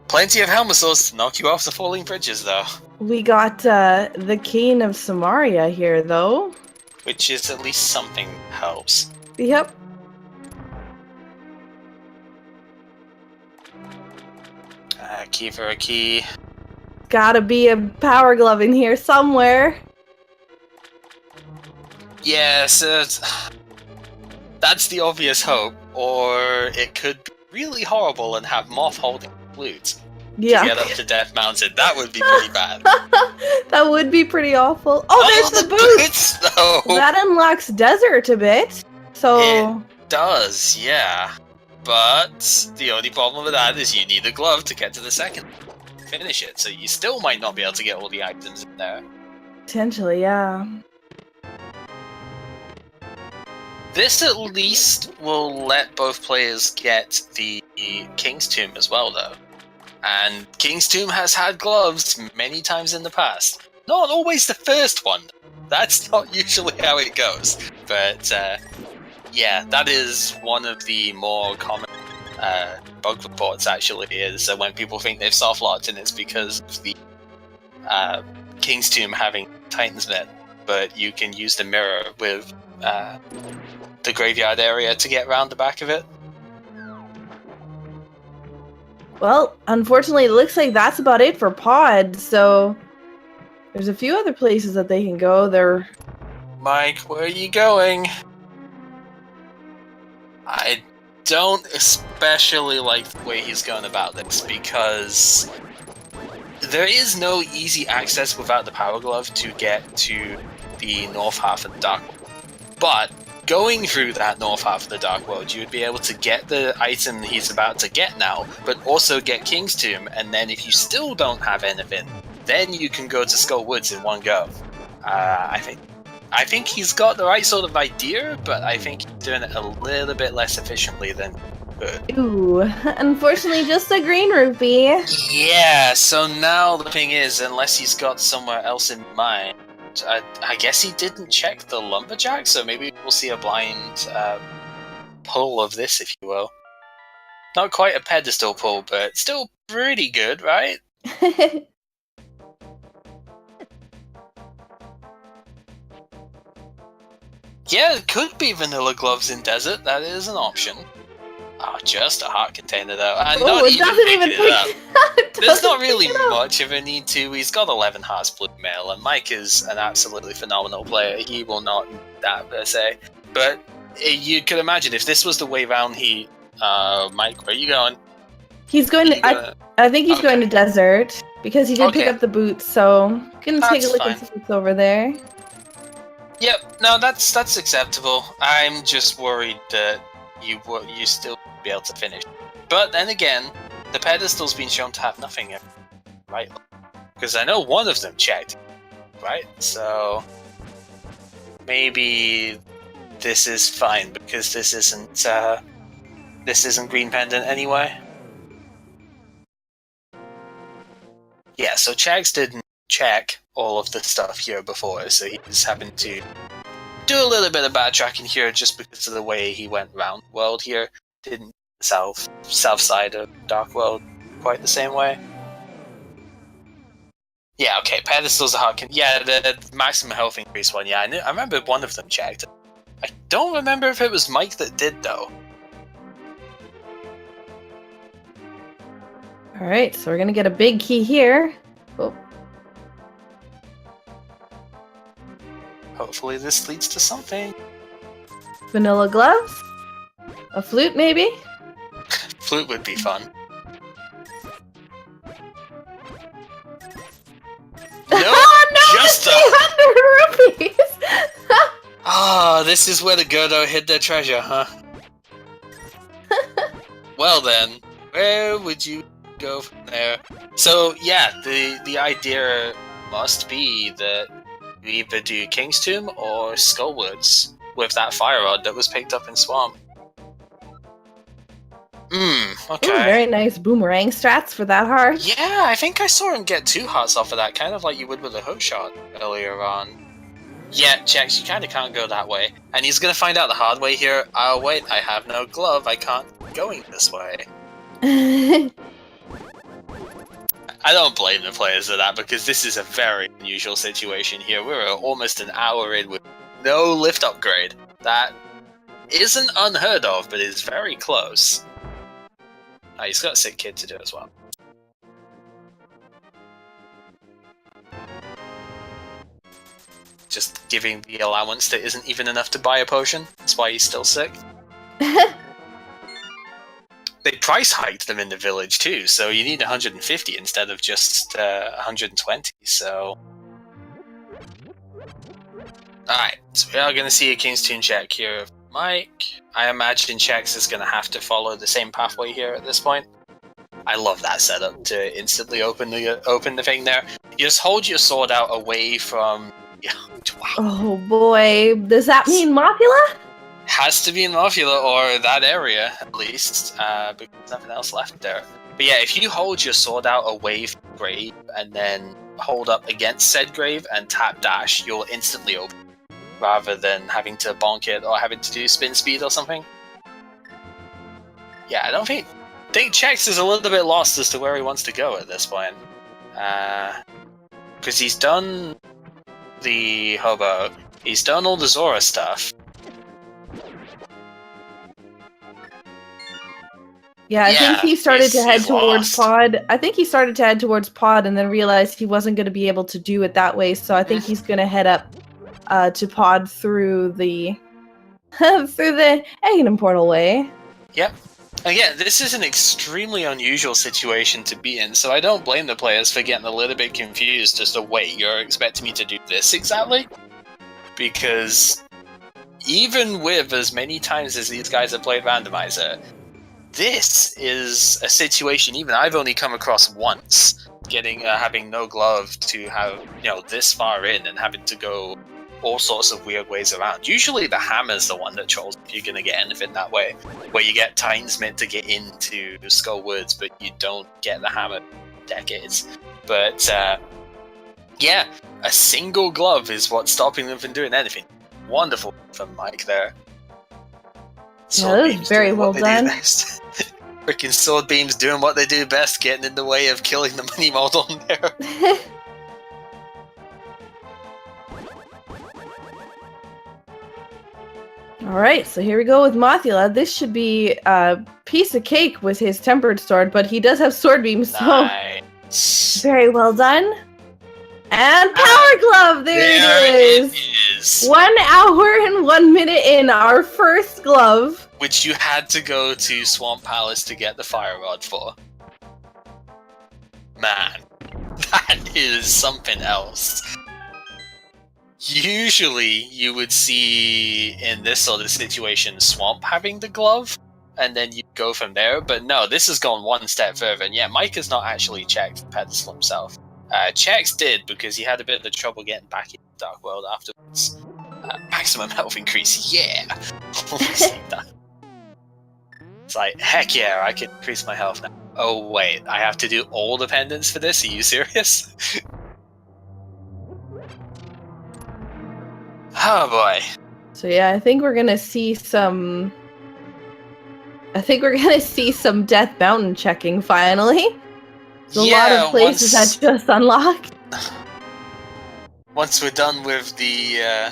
Plenty of Helmasaurs to knock you off the falling bridges, though. We got the Cane of Samaria here, though. Which is at least something that helps. Yep. Key for a key. Gotta be a Power Glove in here somewhere. Yes, that's the obvious hope. Or it could be really horrible and have Moth holding flutes. Yeah. To get up to Death Mountain. That would be pretty bad. That would be pretty awful. Oh, there's the boots! Though. That unlocks Desert a bit. So it does, yeah. But the only problem with that is you need a glove to get to the second. Finish it, so you still might not be able to get all the items in there. Potentially, yeah. This at least will let both players get the King's Tomb as well, though. And King's Tomb has had gloves many times in the past. Not always the first one. That's not usually how it goes. But yeah, that is one of the more common bug reports, actually, is when people think they've soft-locked, and it's because of the King's Tomb having Titan's Net, but you can use the mirror with the graveyard area to get around the back of it. Well, unfortunately, it looks like that's about it for Pod, so there's a few other places that they can go. They're... Mike, where are you going? I don't especially like the way he's going about this, because there is no easy access without the Power Glove to get to the north half of the Dark World. But going through that north half of the Dark World, you would be able to get the item he's about to get now, but also get King's Tomb, and then if you still don't have anything, then you can go to Skull Woods in one go. I think he's got the right sort of idea, but I think he's doing it a little bit less efficiently than good. Ooh, unfortunately just a green rupee. Yeah, so now the thing is, unless he's got somewhere else in mind, I guess he didn't check the lumberjack, so maybe we'll see a blind pull of this, if you will. Not quite a pedestal pull, but still pretty good, right? Yeah, it could be vanilla gloves in desert. That is an option. Oh, just a heart container though. And not it doesn't even picking it up. pick. There's not really much of a need to. He's got 11 hearts blue mail, and Mike is an absolutely phenomenal player. He will not need that per se. But you could imagine if this was the way round. Mike, where are you going? He's going to. I think he's going to desert because he did pick Okay. up the boots. So gonna take a That's look fine. and see what's over there. Yep, no, that's acceptable. I'm just worried that you still won't be able to finish. But then again, the pedestal's been shown to have nothing, right? Because I know one of them checked, right? So maybe this is fine because this isn't green pendant anyway. Yeah, so Chags didn't check all of the stuff here before, so he just happened to do a little bit of backtracking here just because of the way he went around world here. Didn't south side of Dark World quite the same way. Yeah, okay, pedestals are hard. Yeah, the maximum health increase one. Yeah, I remember one of them checked. I don't remember if it was Mike that did though. All right, so we're gonna get a big key here. Oh. Hopefully this leads to something. Vanilla gloves? A flute, maybe? Flute would be fun. No, Oh no! just the 200 rupees! Ah, this is where the Gerdo hid their treasure, huh? Well then, where would you go from there? So yeah, the idea must be that you either do King's Tomb or Skullwoods with that fire rod that was picked up in Swamp. Okay. Ooh, very nice boomerang strats for that heart. Yeah, I think I saw him get 2 hearts off of that, kind of like you would with a hook shot earlier on. Yeah, Chex, you kind of can't go that way. And he's going to find out the hard way here. Oh, wait, I have no glove. I can't keep going this way. I don't blame the players for that, because this is a very unusual situation here. We're almost an hour in with no lift upgrade. That isn't unheard of, but is very close. Oh, he's got a sick kid to do as well. Just giving the allowance that isn't even enough to buy a potion. That's why he's still sick. They price hiked them in the village too, so you need 150 instead of just 120, so... Alright, so we are going to see a King's Tomb check here. Mike, I imagine Chex is going to have to follow the same pathway here at this point. I love that setup to instantly open the thing there. You just hold your sword out away from... Yeah, wow. Oh boy, does that mean Mafula? Has to be in Mafula, or that area, at least, because there's nothing else left there. But yeah, if you hold your sword out away from the grave, and then hold up against said grave and tap dash, you'll instantly open, rather than having to bonk it, or having to do spin speed or something. Yeah, I think Chex is a little bit lost as to where he wants to go at this point. Because because he's done the hobo, he's done all the Zora stuff. Yeah, I think he started to head towards lost. Pod. I think he started to head towards Pod and then realized he wasn't going to be able to do it that way. So I think he's going to head up to Pod through the through the Aghanim portal way. Yep. Again, this is an extremely unusual situation to be in, so I don't blame the players for getting a little bit confused as to, wait, you're expecting me to do this exactly? Because even with as many times as these guys have played Randomizer, this is a situation even I've only come across once, having no glove to have, this far in and having to go all sorts of weird ways around. Usually the hammer's the one that trolls if you're gonna get anything that way, where you get Titans meant to get into Skull Woods, but you don't get the hammer decades. But yeah, a single glove is what's stopping them from doing anything. Wonderful from Mike there. That was very well done. Freaking sword beams doing what they do best, getting in the way of killing the mini model on there. Alright, so here we go with Mothula. This should be a piece of cake with his tempered sword, but he does have sword beams, so nice. Very well done. And Power Glove! There it is! 1 hour and 1 minute in, our first glove. Which you had to go to Swamp Palace to get the Fire Rod for. Man, that is something else. Usually, you would see in this sort of situation Swamp having the glove, and then you go from there. But no, this has gone one step further. And yeah, Mike has not actually checked the pedestal himself. Chex did, because he had a bit of trouble getting back in the Dark World afterwards. Maximum health increase, yeah! Almost like that. It's like, heck yeah, I can increase my health now. Oh wait, I have to do all the pendants for this? Are you serious? Oh boy. So yeah, I think we're gonna see some... Death Mountain checking, finally. There's a lot of places that just unlocked. Once we're done with the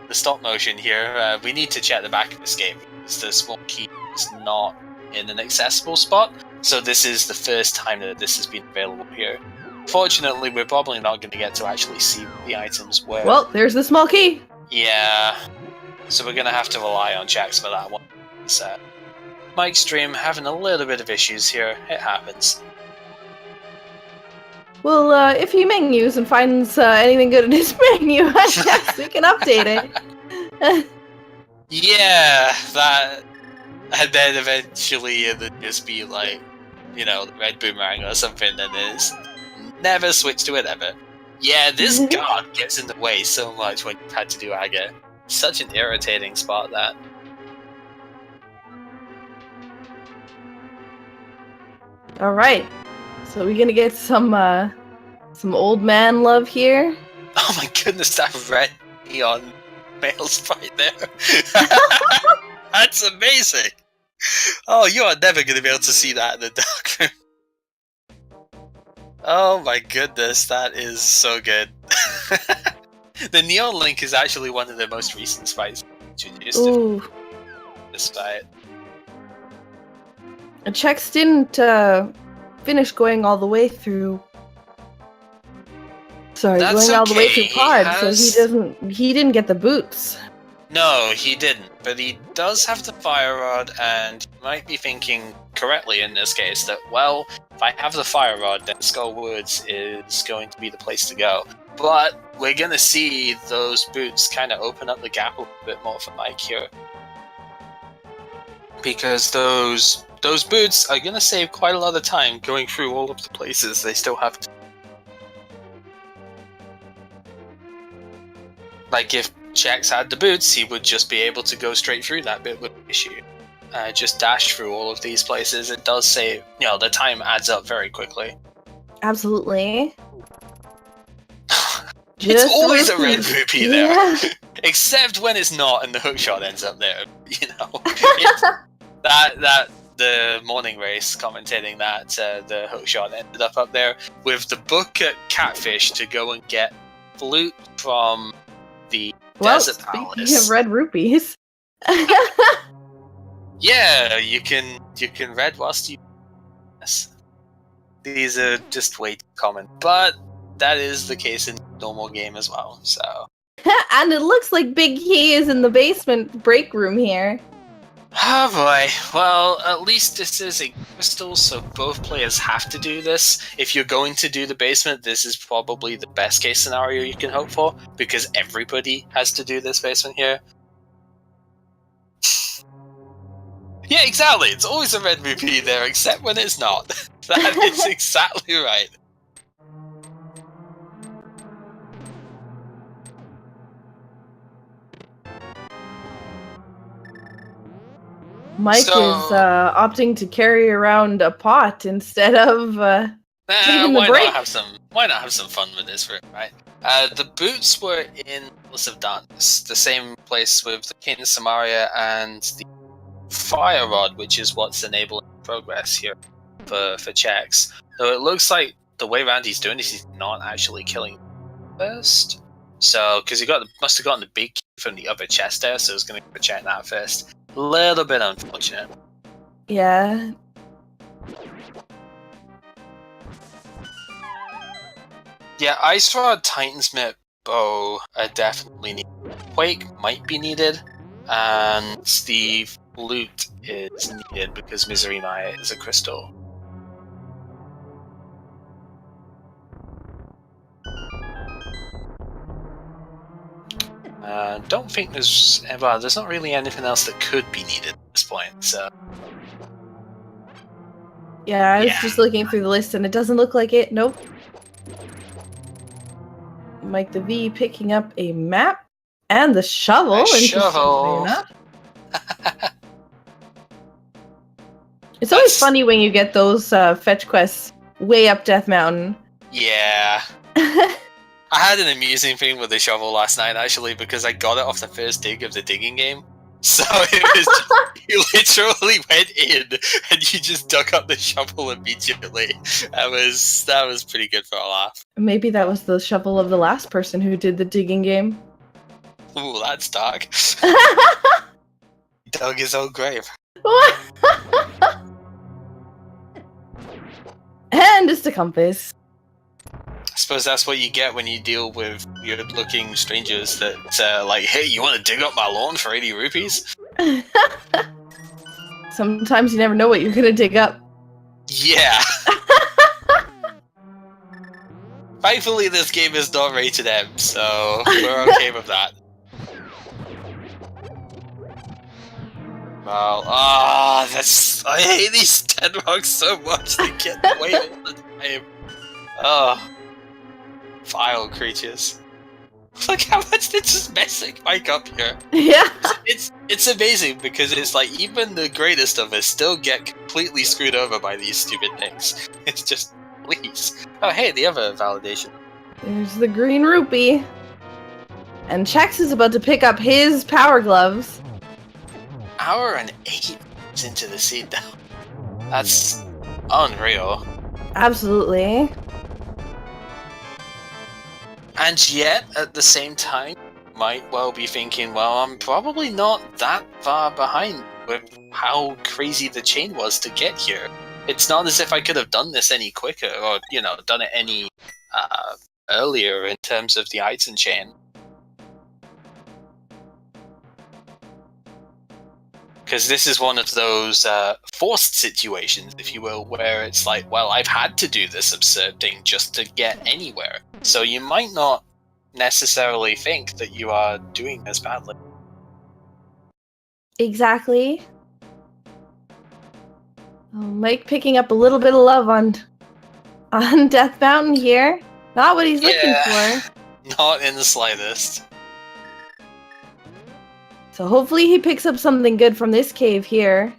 stop motion here, we need to check the back of this game, because the small key is not in an accessible spot, so this is the first time that this has been available here. Fortunately, we're probably not going to get to actually see the items where... Well, there's the small key! Yeah, so we're going to have to rely on Chex for that one. Mike's stream having a little bit of issues here, it happens. Well, if he menus and finds anything good in his menu, I guess we can update it. Yeah, that... And then eventually it'll just be like, the red boomerang or something, and it's never switch to it ever. Yeah, this guard gets in the way so much when you've had to do Aga. Such an irritating spot, that. Alright, so we're gonna get some old man love here. Oh my goodness, that red neon male's right there. That's amazing! Oh, you are never going to be able to see that in the dark room. Oh my goodness, that is so good. The Neon Link is actually one of the most recent sprites introduced to this fight. Chex didn't finish going all the way through. Sorry, That's going all the way through okay. Pod, so he didn't get the boots. No, he didn't, but he does have the Fire Rod, and you might be thinking correctly in this case that, well, if I have the Fire Rod, then Skull Woods is going to be the place to go. But we're going to see those boots kind of open up the gap a little bit more for Mike here. Because those boots are going to save quite a lot of time going through all of the places they still have to. Like, if Chex had the boots, he would just be able to go straight through that bit with the issue. Just dash through all of these places. It does save, the time adds up very quickly. Absolutely. It's always a red rupee there. Yeah. Except when it's not and the hookshot ends up there, That the morning race commentating that the hookshot ended up there with the book at Catfish to go and get flute from the Desert Speaking Palace. of red rupees. Yeah, you can read whilst you. Yes. These are just way too common, but that is the case in normal game as well. So. And it looks like Big Key is in the basement break room here. Oh boy. Well, at least this is a crystal, so both players have to do this. If you're going to do the basement, this is probably the best case scenario you can hope for, because everybody has to do this basement here. Yeah, exactly. It's always a red rupee there, except when it's not. That is exactly right. Mike is opting to carry around a pot instead of taking the break. Why not have some fun with this, right? The boots were in Palace of Darkness, the same place with the King of Samaria and the Fire Rod, which is what's enabling progress here for Chex. So it looks like the way Randy's doing this, he's not actually killing first. So, because he must have gotten the big key from the other chest there, so he's going to check that first. Little bit unfortunate. Yeah. Yeah, Ice Rod, Titansmith, Bow are definitely needed. Quake might be needed, and the Flute is needed because Misery Maya is a crystal. Don't think there's not really anything else that could be needed at this point, so. Yeah, I was just looking through the list and it doesn't look like it. Nope. Mike the V picking up a map and the shovel. Enough. It's always funny when you get those fetch quests way up Death Mountain. Yeah. I had an amusing thing with the shovel last night, actually, because I got it off the first dig of the digging game. So it was you literally went in and you just dug up the shovel immediately. That was pretty good for a laugh. Maybe that was the shovel of the last person who did the digging game. Ooh, that's dark. He dug his own grave. And just a compass. I suppose that's what you get when you deal with weird-looking strangers that like, hey, you want to dig up my lawn for 80 rupees? Sometimes you never know what you're gonna dig up. Yeah. Thankfully, this game is not rated M, so we're okay with that. Well, I hate these dead rocks so much. They get away all the time. Oh. Vile creatures. Look how much they're just messing Mike up here. Yeah. It's amazing because it's like even the greatest of us still get completely screwed over by these stupid things. It's just, please. Oh hey, the other validation. There's the green rupee. And Chex is about to pick up his power gloves. Hour and 8 minutes into the seed though. That's unreal. Absolutely. And yet, at the same time, might well be thinking, well, I'm probably not that far behind with how crazy the chain was to get here. It's not as if I could have done this any quicker, or, done it any earlier in terms of the item chain. Because this is one of those forced situations, if you will, where it's like, well, I've had to do this absurd thing just to get anywhere. So you might not necessarily think that you are doing this badly. Exactly. Mike picking up a little bit of love on Death Mountain here. Not what he's looking for. Not in the slightest. So hopefully he picks up something good from this cave here.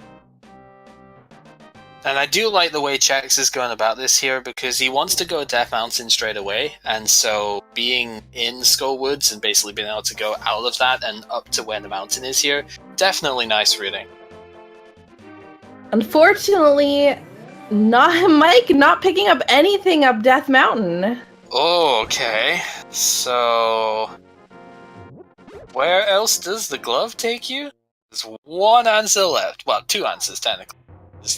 And I do like the way Chex is going about this here, because he wants to go Death Mountain straight away, and so being in Skull Woods and basically being able to go out of that and up to where the mountain is here, definitely nice reading. Unfortunately, Mike not picking up anything up Death Mountain. Oh, okay. So, where else does the glove take you? There's one answer left. Well, two answers technically.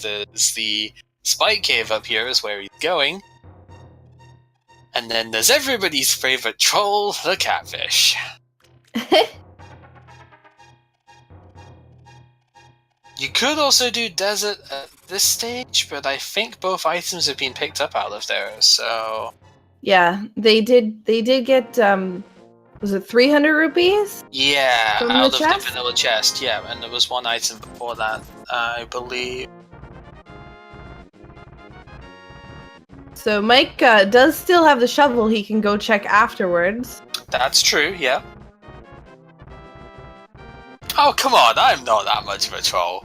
There's the Spike Cave up here is where he's going. And then there's everybody's favorite troll, the catfish. You could also do desert at this stage, but I think both items have been picked up out of there, so... Yeah, they did get, was it 300 rupees? Yeah, From out the of chest? the vanilla chest, yeah, and there was one item before that, I believe. So Mike does still have the shovel he can go check afterwards. That's true, yeah. Oh, come on, I'm not that much of a troll.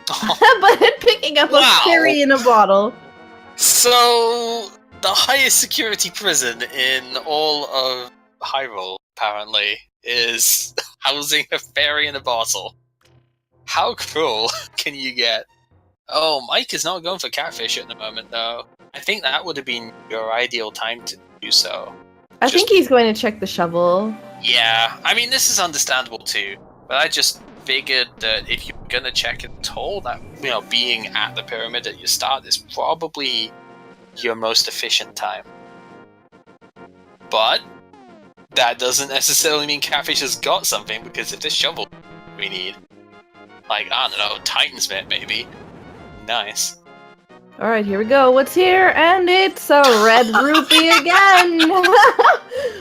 But picking up Wow. a cherry in a bottle. So, the highest security prison in all of Hyrule, apparently, is housing a fairy in a bottle. How cruel can you get? Oh, Mike is not going for catfish at the moment, though. I think that would have been your ideal time to do so. I think he's going to check the shovel. Yeah, I mean, this is understandable too, but I just figured that if you're gonna check at all, that, you know, being at the pyramid at your start is probably your most efficient time. But that doesn't necessarily mean Catfish has got something, because if this shovel we need, like, I don't know, Titan's Bit maybe. Nice. Alright, here we go. What's here? And it's a red rupee again!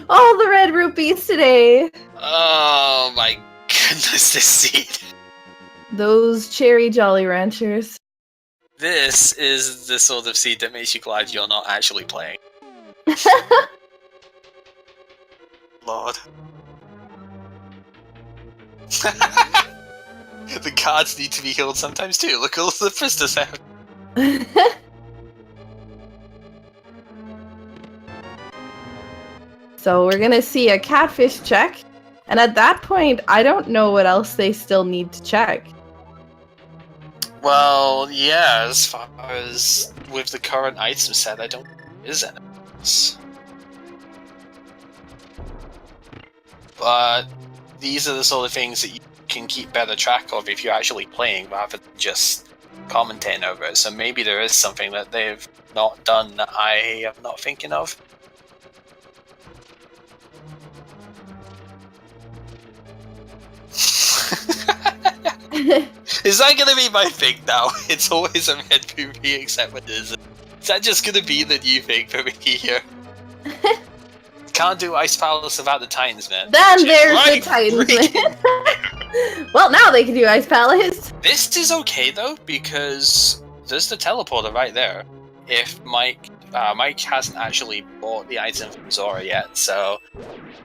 All the red rupees today! Oh my goodness, this seed. Those cherry Jolly Ranchers. This is the sort of seed that makes you glad you're not actually playing. Lord. The cards need to be healed sometimes too. Look at all the prisoners have. So we're gonna see a catfish check, and at that point, I don't know what else they still need to check. Well, yeah, as far as with the current item set, I don't think there is anything else. But these are the sort of things that you can keep better track of if you're actually playing rather than just commentating over it. So maybe there is something that they've not done that I am not thinking of. Is that gonna be my thing now? It's always a red movie except when it isn't. Is that just gonna be the new thing for me here? Can't do Ice Palace without the Titans, man. Then there's the Titans. Well, now they can do Ice Palace. This is okay though, because there's the teleporter right there. If Mike hasn't actually bought the item from Zora yet, so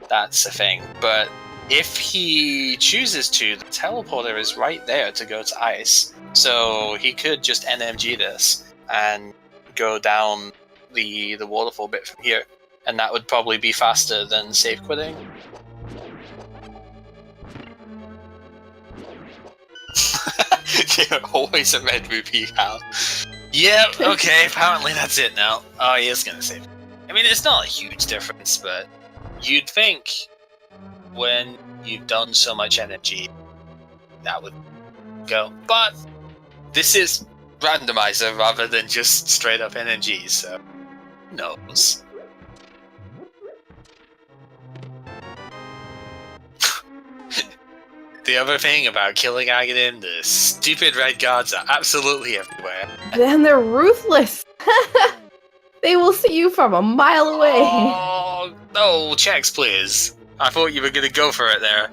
that's a thing. But if he chooses to, the teleporter is right there to go to ice. So he could just NMG this and go down the waterfall bit from here. And that would probably be faster than safe quitting. You're always a red rupee, pal. Yeah, okay, apparently that's it now. Oh, he is gonna save. I mean, it's not a huge difference, but you'd think when you've done so much energy, that would go. But this is randomizer rather than just straight up NG, so who knows? The other thing about killing Aghanim, the stupid red guards are absolutely everywhere. Then they're ruthless. They will see you from a mile away. Oh, no, Chex, please. I thought you were going to go for it there.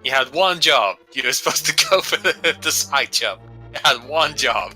You had one job. You were supposed to go for the side jump. You had one job.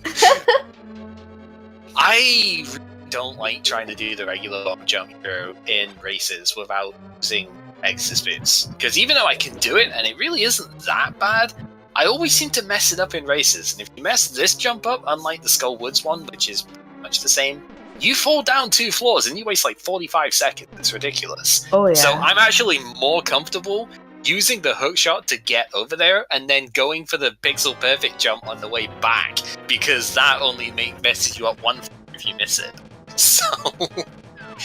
I really don't like trying to do the regular long jump here in races without using Exodus boots. Because even though I can do it, and it really isn't that bad, I always seem to mess it up in races. And if you mess this jump up, unlike the Skull Woods one, which is pretty much the same, you fall down 2 floors and you waste like 45 seconds. It's ridiculous. Oh yeah. So I'm actually more comfortable using the hook shot to get over there, and then going for the pixel perfect jump on the way back, because that only messes you up one if you miss it. So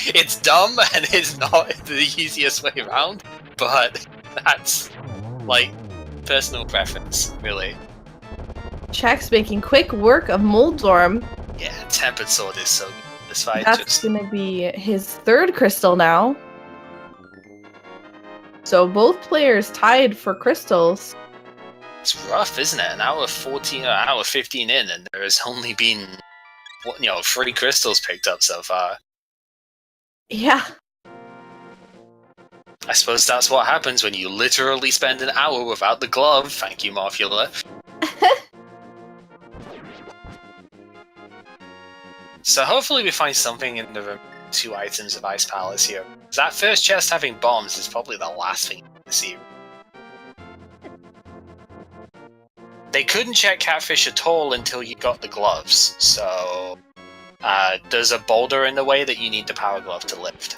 it's dumb and it's not the easiest way around, but that's like personal preference, really. Chex making quick work of Moldorm. Yeah, Tempered Sword is so good. This fight That's gonna be his third crystal now. So both players tied for crystals. It's rough, isn't it? An hour 14 or hour 15 in, and there has only been 3 crystals picked up so far. Yeah. I suppose that's what happens when you literally spend an hour without the glove. Thank you, Morphula. So hopefully we find something in the 2 items of Ice Palace here. That first chest having bombs is probably the last thing to see. They couldn't check Catfish at all until you got the gloves, so there's a boulder in the way that you need the Power Glove to lift.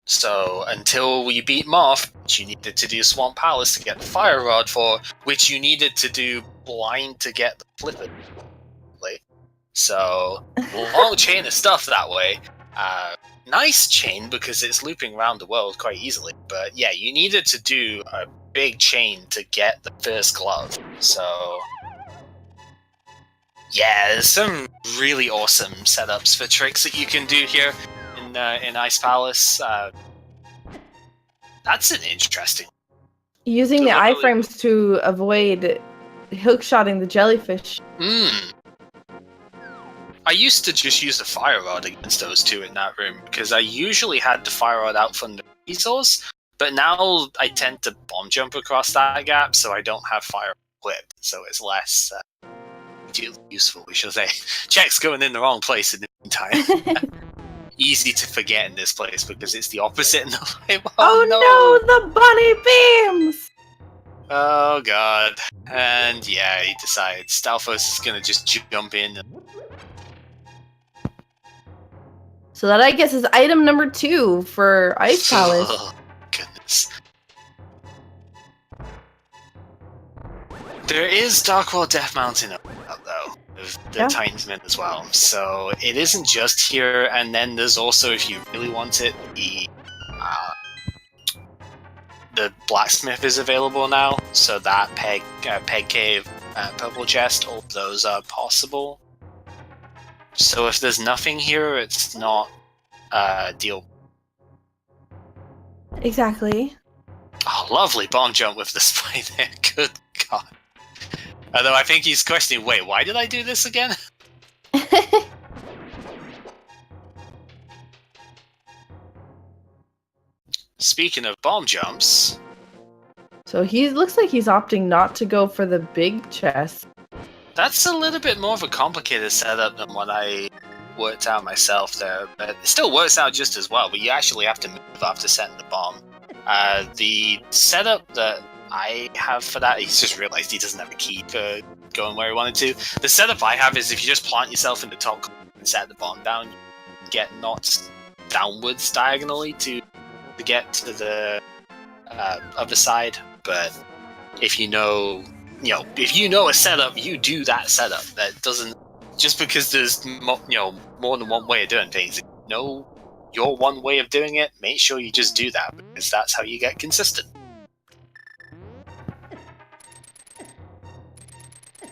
So until we beat Moth, which you needed to do Swamp Palace to get the Fire Rod for, which you needed to do Blind to get the Flipper. So, long chain of stuff that way. Nice chain because it's looping around the world quite easily. But yeah, you needed to do a big chain to get the first glove. So, yeah, there's some really awesome setups for tricks that you can do here in Ice Palace. That's an interesting. Using the iframes to avoid hookshotting the jellyfish. I used to just use the Fire Rod against those 2 in that room, because I usually had the Fire Rod out from the resource, but now I tend to bomb jump across that gap, so I don't have Fire equipped, so it's less useful, we should say. Check's going in the wrong place in the meantime. Easy to forget in this place, because it's the opposite in the way. Oh no, the bunny beams! Oh god. And yeah, he decides Stalfos is gonna just jump in. So that, I guess, is item number 2 for Ice Palace. Oh, goodness. There is Darkworld Death Mountain up, though, of the Tinesman as well. So it isn't just here, and then there's also, if you really want it, the Blacksmith is available now. So that Peg Cave, Purple Chest, all of those are possible. So if there's nothing here, it's not a deal. Exactly. Oh, lovely bomb jump with the spider. Good god. Although I think he's questioning, wait, why did I do this again? Speaking of bomb jumps... So he looks like he's opting not to go for the big chest. That's a little bit more of a complicated setup than what I worked out myself there, but it still works out just as well, but you actually have to move after setting the bomb. The setup that I have for that, he's just realized he doesn't have a key for going where he wanted to. The setup I have is if you just plant yourself in the top corner and set the bomb down, you get knocked downwards diagonally to get to the other side, but if you know a setup, you do that setup. That doesn't, just because there's more than one way of doing things. If you know your one way of doing it, make sure you just do that, because that's how you get consistent.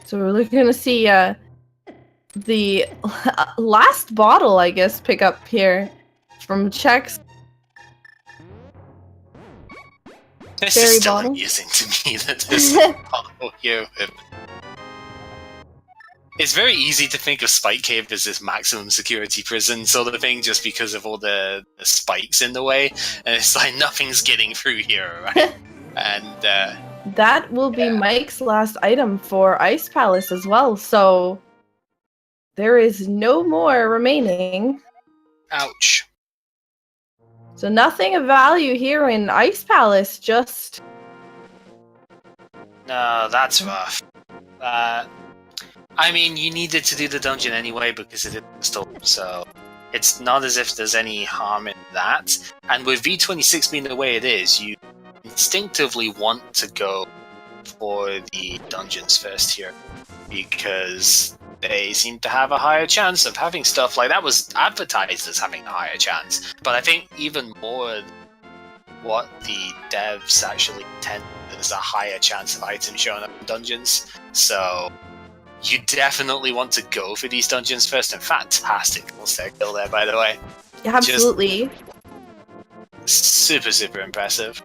So we're looking to see the last bottle, I guess, pick up here from Chex. This Berry is still bottle. amusing to me that there's a bottle here. It's very easy to think of Spike Cave as this maximum security prison sort of thing, just because of all the spikes in the way, and it's like nothing's getting through here, right? And that will be Mike's last item for Ice Palace as well, so there is no more remaining. Ouch. So nothing of value here in Ice Palace, just... No, that's rough. I mean, you needed to do the dungeon anyway because it is still, so it's not as if there's any harm in that. And with V26 being the way it is, you instinctively want to go for the dungeons first here, because they seem to have a higher chance of having stuff like that was advertised as having a higher chance. But I think even more what the devs actually intend, there's a higher chance of items showing up in dungeons. So you definitely want to go for these dungeons first, and fantastic full-stack kill there, by the way. Yeah, absolutely. Just super impressive.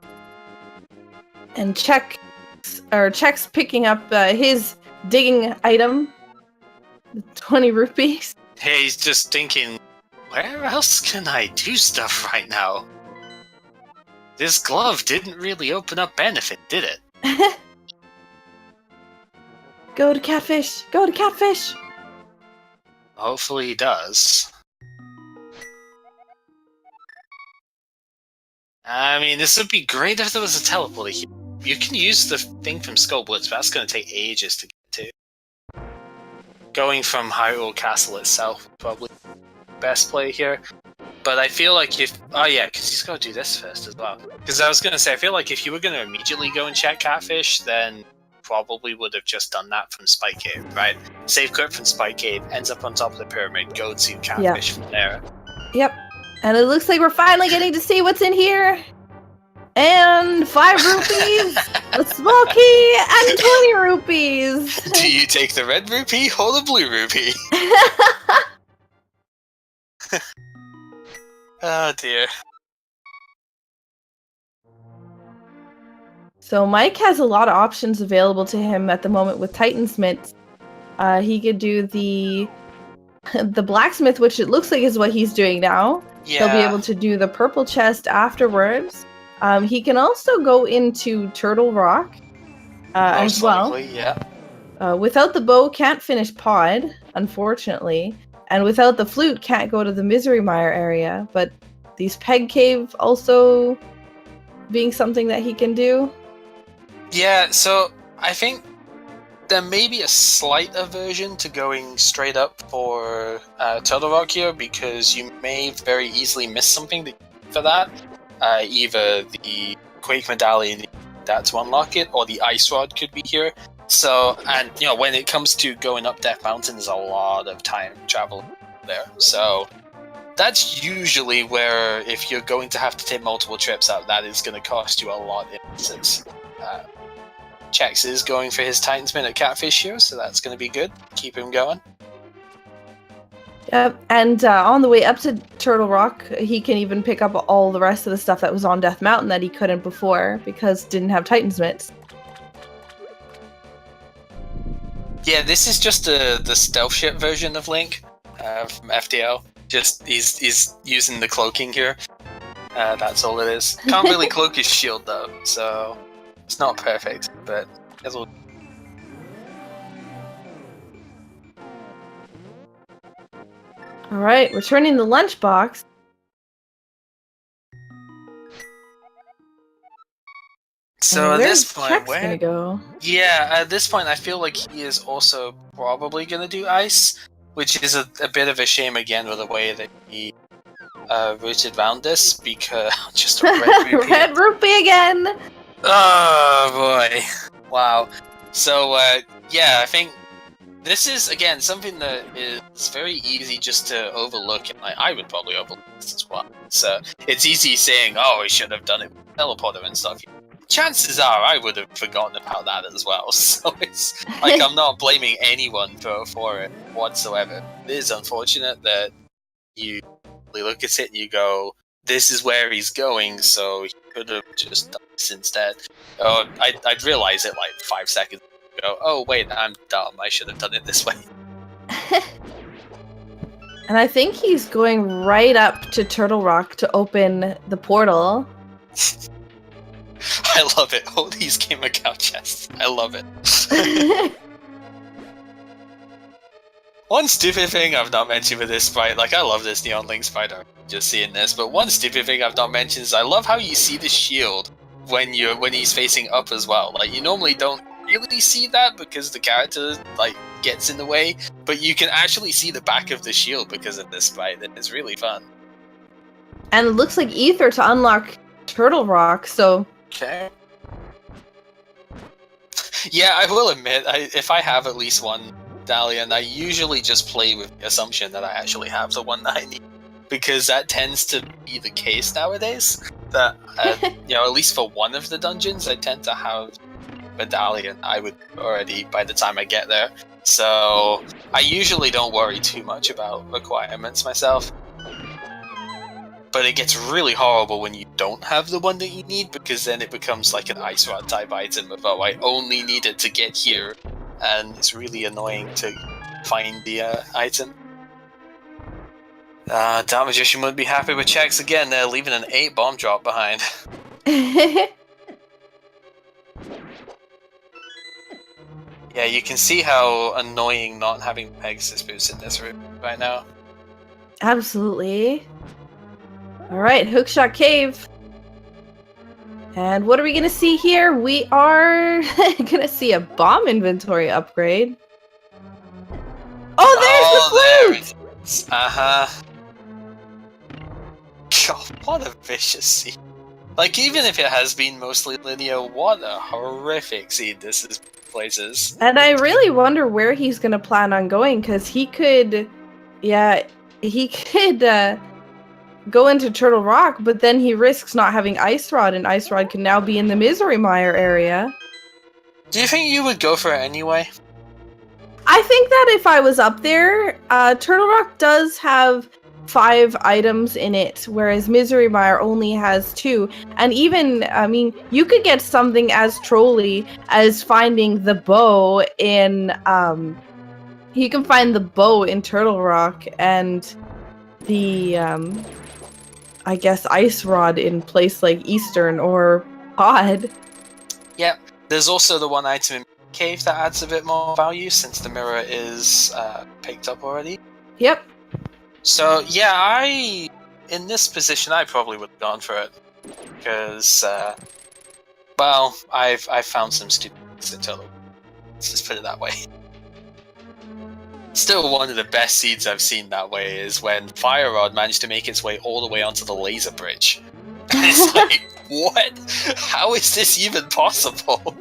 And Chex picking up his digging item, 20 rupees. Hey, he's just thinking, where else can I do stuff right now? This glove didn't really open up benefit, did it? Go to Catfish! Go to Catfish! Hopefully he does. I mean, this would be great if there was a teleporter here. You can use the thing from Skullblitz, but that's going to take ages to get to. Going from Hyrule Castle itself would probably be the best play here. But I feel like if... Oh yeah, because he's got to do this first as well. Because I was going to say, I feel like if you were going to immediately go and check Catfish, then probably would have just done that from Spike Cave, right? Save quit from Spike Cave, ends up on top of the pyramid, go to Catfish from there. Yep. And it looks like we're finally getting to see what's in here. And 5 rupees, a small key, and 20 rupees. Do you take the red rupee or the blue rupee? Oh dear. So Mike has a lot of options available to him at the moment with Titansmiths. He could do the blacksmith, which it looks like is what he's doing now. Yeah. He'll be able to do the purple chest afterwards. He can also go into Turtle Rock as well. Likely, yeah. Without the bow, can't finish Pod, unfortunately. And without the flute, can't go to the Misery Mire area. But these Peg Cave also being something that he can do. Yeah, so I think there may be a slight aversion to going straight up for Turtle Rock here, because you may very easily miss something for that. Either the Quake Medallion to unlock it, or the Ice Rod could be here. So, and you know, when it comes to going up Death Mountain, there's a lot of time travel there. So that's usually where, if you're going to have to take multiple trips out, that is going to cost you a lot in instance. Chex is going for his Titansman at Catfish here, so that's going to be good. Keep him going. Yep, and on the way up to Turtle Rock, he can even pick up all the rest of the stuff that was on Death Mountain that he couldn't before, because didn't have Titansmiths. Yeah, this is just the stealth ship version of Link from FTL. Just he's using the cloaking here. That's all it is. Can't really cloak his shield though, so it's not perfect. But it'll... All right, returning the lunchbox. So at this point, Chex gonna go? Yeah, at this point, I feel like he is also probably gonna do ice, which is a bit of a shame again with the way that he routed around this, because just a red rupee. Red rupee again. Oh boy! Wow. So yeah, I think this is again something that is very easy just to overlook, and I would probably overlook this as well. So it's easy saying, "Oh, we should have done it with teleporter and stuff." Chances are I would have forgotten about that as well, so it's like I'm not blaming anyone for it whatsoever. It is unfortunate that you look at it and you go, this is where he's going, so he could have just done this instead. Oh, I'd realize it like 5 seconds ago. Oh wait, I'm dumb, I should have done it this way. And I think he's going right up to Turtle Rock to open the portal. I love it. All these Game of Cow chests. I love it. One stupid thing I've not mentioned with this sprite, like I love this Neon Link sprite, I'm just seeing this, but one stupid thing I've not mentioned is I love how you see the shield when he's facing up as well. Like you normally don't really see that because the character like gets in the way, but you can actually see the back of the shield because of this sprite. It's really fun. And it looks like Ether to unlock Turtle Rock, so... Okay. Yeah, I will admit, if I have at least one medallion, I usually just play with the assumption that I actually have the one that I need, because that tends to be the case nowadays. That at least for one of the dungeons, I tend to have medallion I would already by the time I get there. So I usually don't worry too much about requirements myself. But it gets really horrible when you don't have the one that you need, because then it becomes like an ice rod type item of, oh, I only need it to get here, and it's really annoying to find the item. Dark Magician wouldn't be happy with Chex again. They're leaving an 8 bomb drop behind. Yeah, you can see how annoying not having Pegasus boots in this room right now. Absolutely. Alright, Hookshot Cave. And what are we gonna see here? We are gonna see a bomb inventory upgrade. Oh, there's the flute! Uh-huh. God, what a vicious scene. Like, even if it has been mostly linear, what a horrific scene this is places. And I really wonder where he's gonna plan on going, because he could go into Turtle Rock, but then he risks not having Ice Rod, and Ice Rod can now be in the Misery Mire area. Do you think you would go for it anyway? I think that if I was up there, Turtle Rock does have 5 items in it, whereas Misery Mire only has 2. And even, I mean, you could get something as trolly as finding the bow in, you can find the bow in Turtle Rock, and the, I guess Ice Rod in place like Eastern or Pod. Yeah, there's also the one item in Cave that adds a bit more value since the mirror is picked up already. Yep. So yeah, in this position I probably would have gone for it because I've found some stupid things in Turtle. Let's just put it that way. Still, one of the best seeds I've seen that way is when Fire Rod managed to make its way all the way onto the laser bridge. It's like, what? How is this even possible?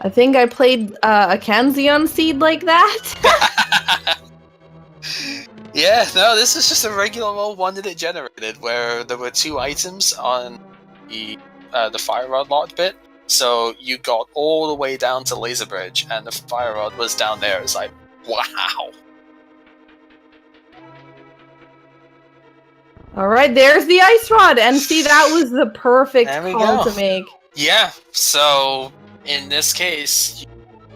I think I played a Kanzeon seed like that. Yeah, no, this is just a regular old one that it generated, where there were 2 items on the Fire Rod locked bit. So you got all the way down to laser bridge, and the Fire Rod was down there. It's like, wow. Alright, there's the Ice Rod, and see, that was the perfect call to make. Yeah, so in this case, you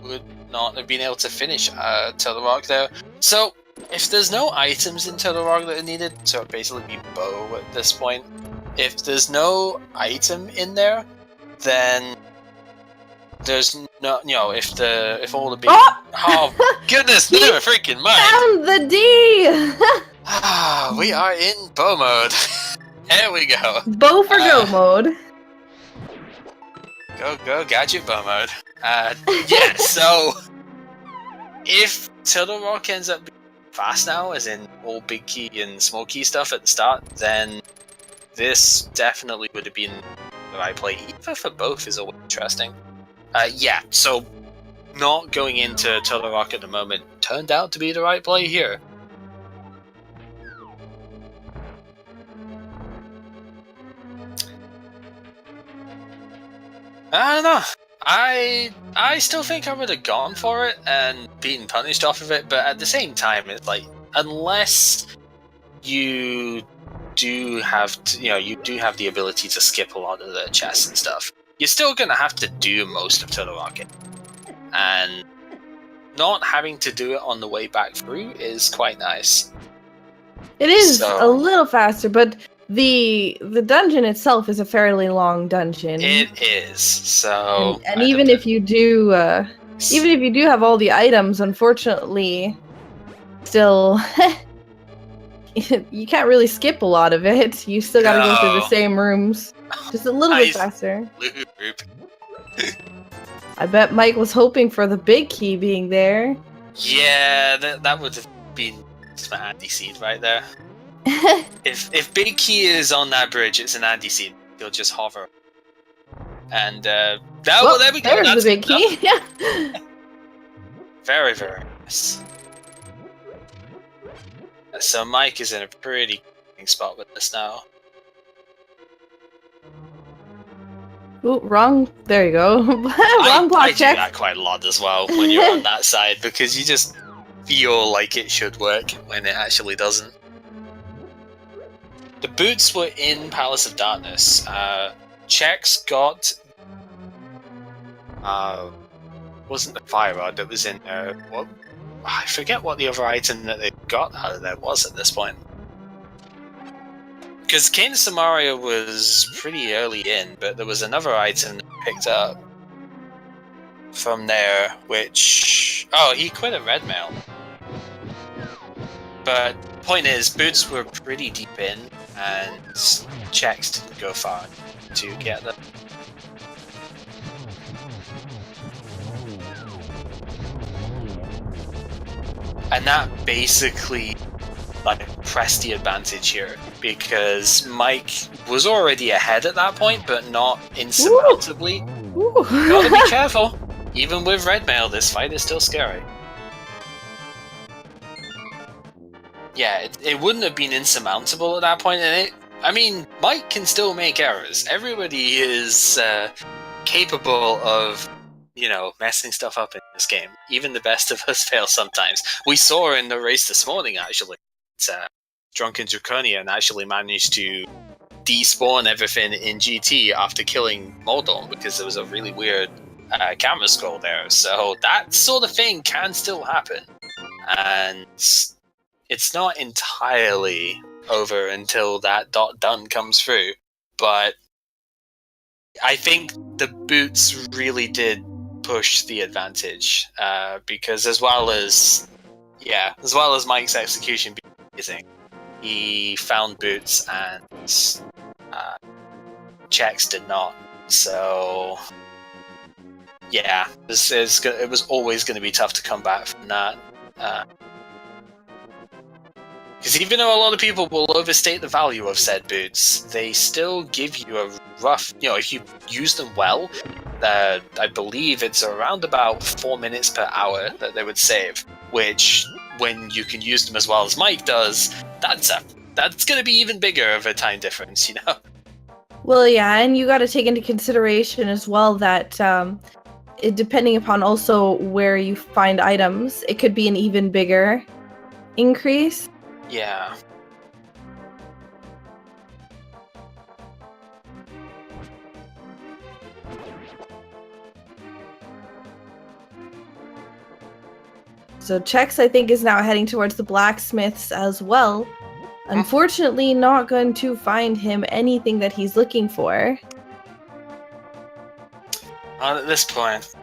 would not have been able to finish Turtle Rock there. So, if there's no items in Turtle Rock that are needed, so it'd basically be bow at this point, if there's no item in there, then there's no, if all the big... Oh, goodness, never freaking mind! Found the D! We are in bow mode. There we go. Bow for go mode. Go, gadget bow mode. Yeah, so if Turtle Rock ends up being fast now, as in all big key and small key stuff at the start, then this definitely would have been the right play. Either for both is always interesting. Yeah, so not going into Turtle Rock at the moment turned out to be the right play here. I don't know. I still think I would have gone for it and been punished off of it, but at the same time, it's like, unless you do have the ability to skip a lot of the chests and stuff, you're still gonna have to do most of Turtle Rocket. And not having to do it on the way back through is quite nice. It is a little faster, but the dungeon itself is a fairly long dungeon. It is. So and even if you do have all the items, unfortunately, still you can't really skip a lot of it. You still gotta go through the same rooms, just a little bit faster. I bet Mike was hoping for the big key being there. Yeah, that would have been some anti-seed right there. If big key is on that bridge, it's an anti-seed. He'll just hover. And Well, there we go. There's That's the big good key. enough. Yeah. Very, very nice. So Mike is in a pretty spot with this now. Ooh, wrong. There you go. Wrong I block do check. that quite a lot as well when you're on that side because you just feel like it should work when it actually doesn't. The boots were in Palace of Darkness. Chex got wasn't the fire rod that was in what I forget what the other item that they got out of there was at this point. Because Kane Samaria was pretty early in, but there was another item that I picked up from there, which... Oh, he quit at Red Mail. But point is, boots were pretty deep in, and Chex didn't go far to get them. And that basically pressed the advantage here, because Mike was already ahead at that point, but not insurmountably. Ooh. Gotta be careful. Even with red mail, this fight is still scary. Yeah, it wouldn't have been insurmountable at that point, and I mean, Mike can still make errors. Everybody is capable of, messing stuff up in this game. Even the best of us fail sometimes. We saw in the race this morning, actually. Drunken Draconian actually managed to despawn everything in GT after killing Moldon because there was a really weird camera scroll there. So that sort of thing can still happen. And it's not entirely over until that done comes through. But I think the boots really did push the advantage because as well as Mike's execution being amazing, he found boots and Chex did not. So yeah, it was always going to be tough to come back from that. Because even though a lot of people will overstate the value of said boots, they still give you a rough, if you use them well, I believe it's around about 4 minutes per hour that they would save, which, when you can use them as well as Mike does, that's going to be even bigger of a time difference, Well, yeah, and you got to take into consideration as well that depending upon also where you find items, it could be an even bigger increase. Yeah. So Chex, I think, is now heading towards the blacksmiths as well. Unfortunately, not going to find him anything that he's looking for. Not at this point.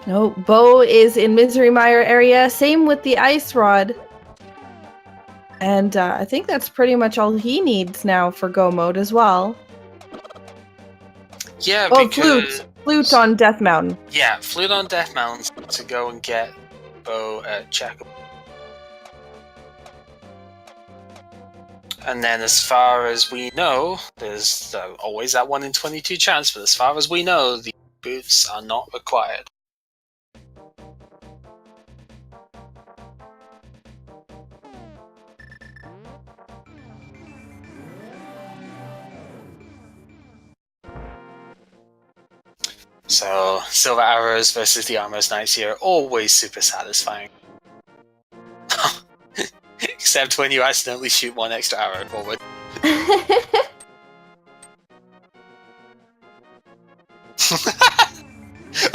No, Bo is in Misery Mire area. Same with the ice rod. And I think that's pretty much all he needs now for go mode as well. Yeah, because... Flute on Death Mountain. Yeah, Flute on Death Mountain to go and get Bo at Check. And then as far as we know, there's always that 1 in 22 chance, but as far as we know, the boots are not required. So, Silver Arrows versus the Armorous Knights here, always super satisfying. Except when you accidentally shoot 1 extra arrow forward.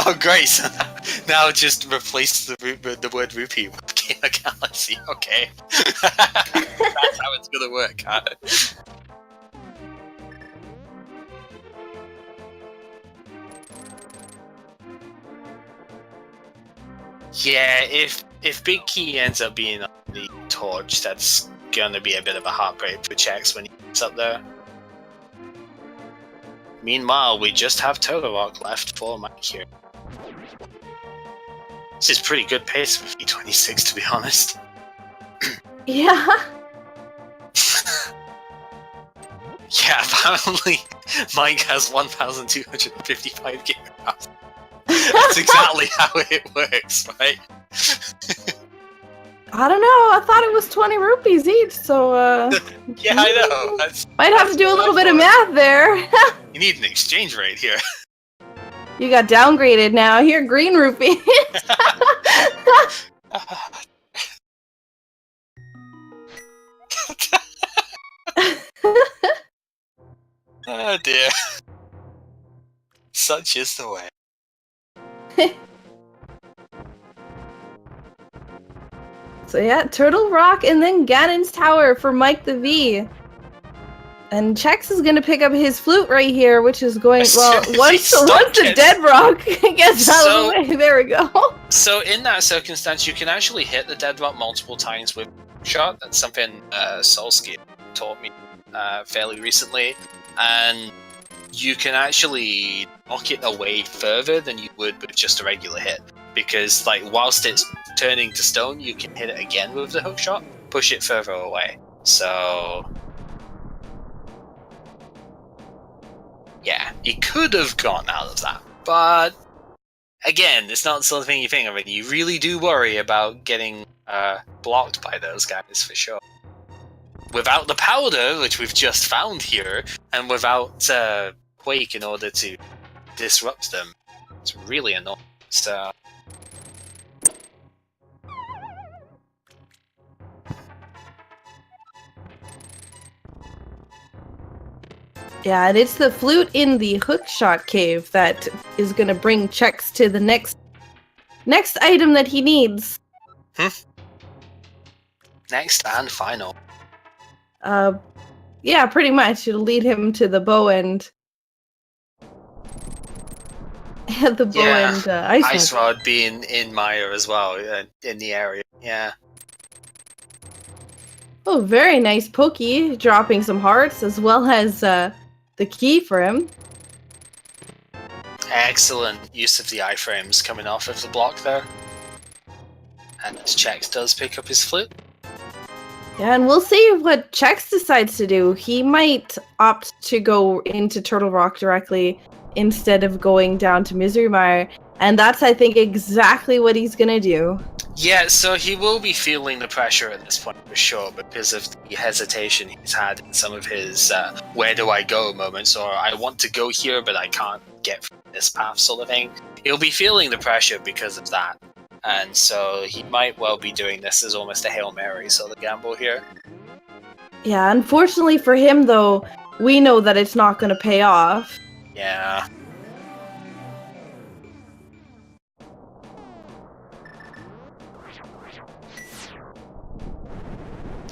Oh, great! So now just replace the word rupee with King of Galaxy. Okay. That's how it's gonna work, huh? Yeah, if Big Key ends up being on the torch, that's gonna be a bit of a heartbreak for Chex when he gets up there. Meanwhile, we just have Turtle Rock left for Mike here. This is pretty good pace for V26, to be honest. Yeah. Yeah, apparently Mike has 1,255 game hours. That's exactly how it works, right? I don't know. I thought it was 20 rupees each, so Yeah, I know. might have to do a little bit of math there. You need an exchange rate here. You got downgraded now. Here, green rupee. Oh dear. Such is the way. So yeah, Turtle Rock and then Ganon's Tower for Mike the V. And Chex is gonna pick up his flute right here, which is going well. Once the dead rock gets out of the way, there we go. So in that circumstance, you can actually hit the dead rock multiple times with shot. That's something Solskjaer taught me fairly recently, and you can actually knock it away further than you would with just a regular hit. Because like whilst it's turning to stone, you can hit it again with the hook shot, push it further away. So yeah, you could have gone out of that, but again, it's not the sort of thing you think of, and you really do worry about getting blocked by those guys for sure. Without the powder, which we've just found here, and without Quake in order to disrupt them, it's really annoying. So Yeah, and it's the flute in the hookshot cave that is gonna bring Chex to the next item that he needs. Next and final. Yeah, pretty much. It'll lead him to the bow and the bow and ice rod being in Maya as well, in the area. Yeah. Oh, very nice pokey, dropping some hearts as well as the key for him. Excellent use of the iframes coming off of the block there. And Chex does pick up his flute. Yeah, and we'll see what Chex decides to do. He might opt to go into Turtle Rock directly instead of going down to Misery Mire. And that's, I think, exactly what he's gonna do. Yeah, so he will be feeling the pressure at this point for sure because of the hesitation he's had in some of his where do I go moments, or I want to go here but I can't get from this path sort of thing. He'll be feeling the pressure because of that. And so he might well be doing this as almost a Hail Mary sort of gamble here. Yeah, unfortunately for him though, we know that it's not gonna pay off. Yeah.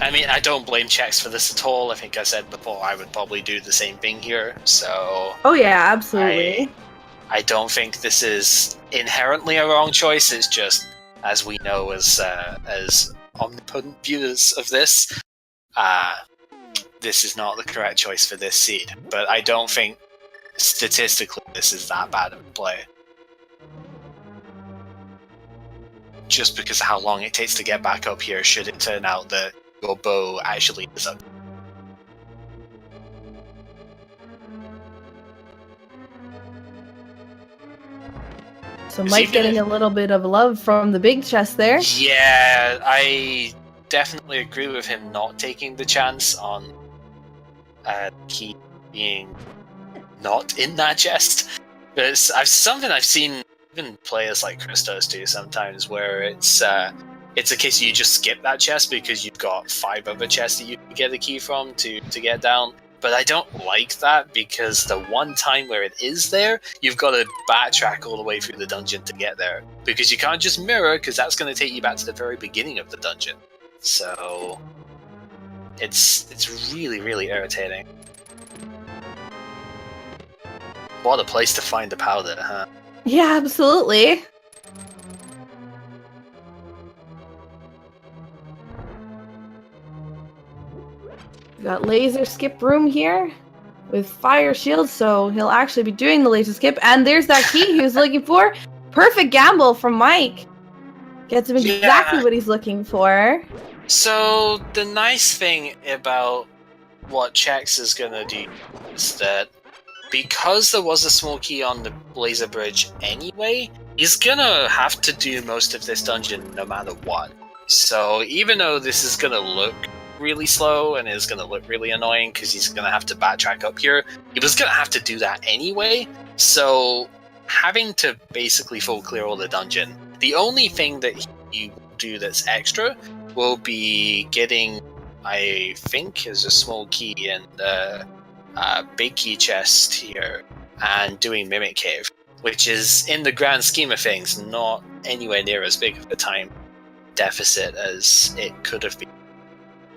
I mean, I don't blame Chex for this at all. I think I said before I would probably do the same thing here, so... Oh yeah, absolutely. I don't think this is inherently a wrong choice, it's just, as we know as omnipotent viewers of this, this is not the correct choice for this seed. But I don't think, statistically, this is that bad of a play. Just because of how long it takes to get back up here, should it turn out that your bow actually is up. So Mike getting a little bit of love from the big chest there. Yeah, I definitely agree with him not taking the chance on Key being not in that chest. But it's something I've seen even players like Christos do sometimes, where it's a case you just skip that chest because you've got 5 other chests that you can get a key from to get down. But I don't like that because the one time where it is there, you've got to backtrack all the way through the dungeon to get there. Because you can't just mirror, because that's going to take you back to the very beginning of the dungeon. So it's really, really irritating. What a place to find the powder, huh? Yeah, absolutely. We got laser skip room here with fire shield, so he'll actually be doing the laser skip. And there's that key he was looking for. Perfect gamble from Mike. Gets him exactly what he's looking for. So the nice thing about what Chex is gonna do is that because there was a small key on the Blazer Bridge anyway, he's gonna have to do most of this dungeon no matter what. So even though this is gonna look really slow and is gonna look really annoying because he's gonna have to backtrack up here, he was gonna have to do that anyway. So having to basically full clear all the dungeon, the only thing that he will do that's extra will be getting, I think, is a small key in the big key chest here and doing Mimic Cave, which is, in the grand scheme of things, not anywhere near as big of a time deficit as it could have been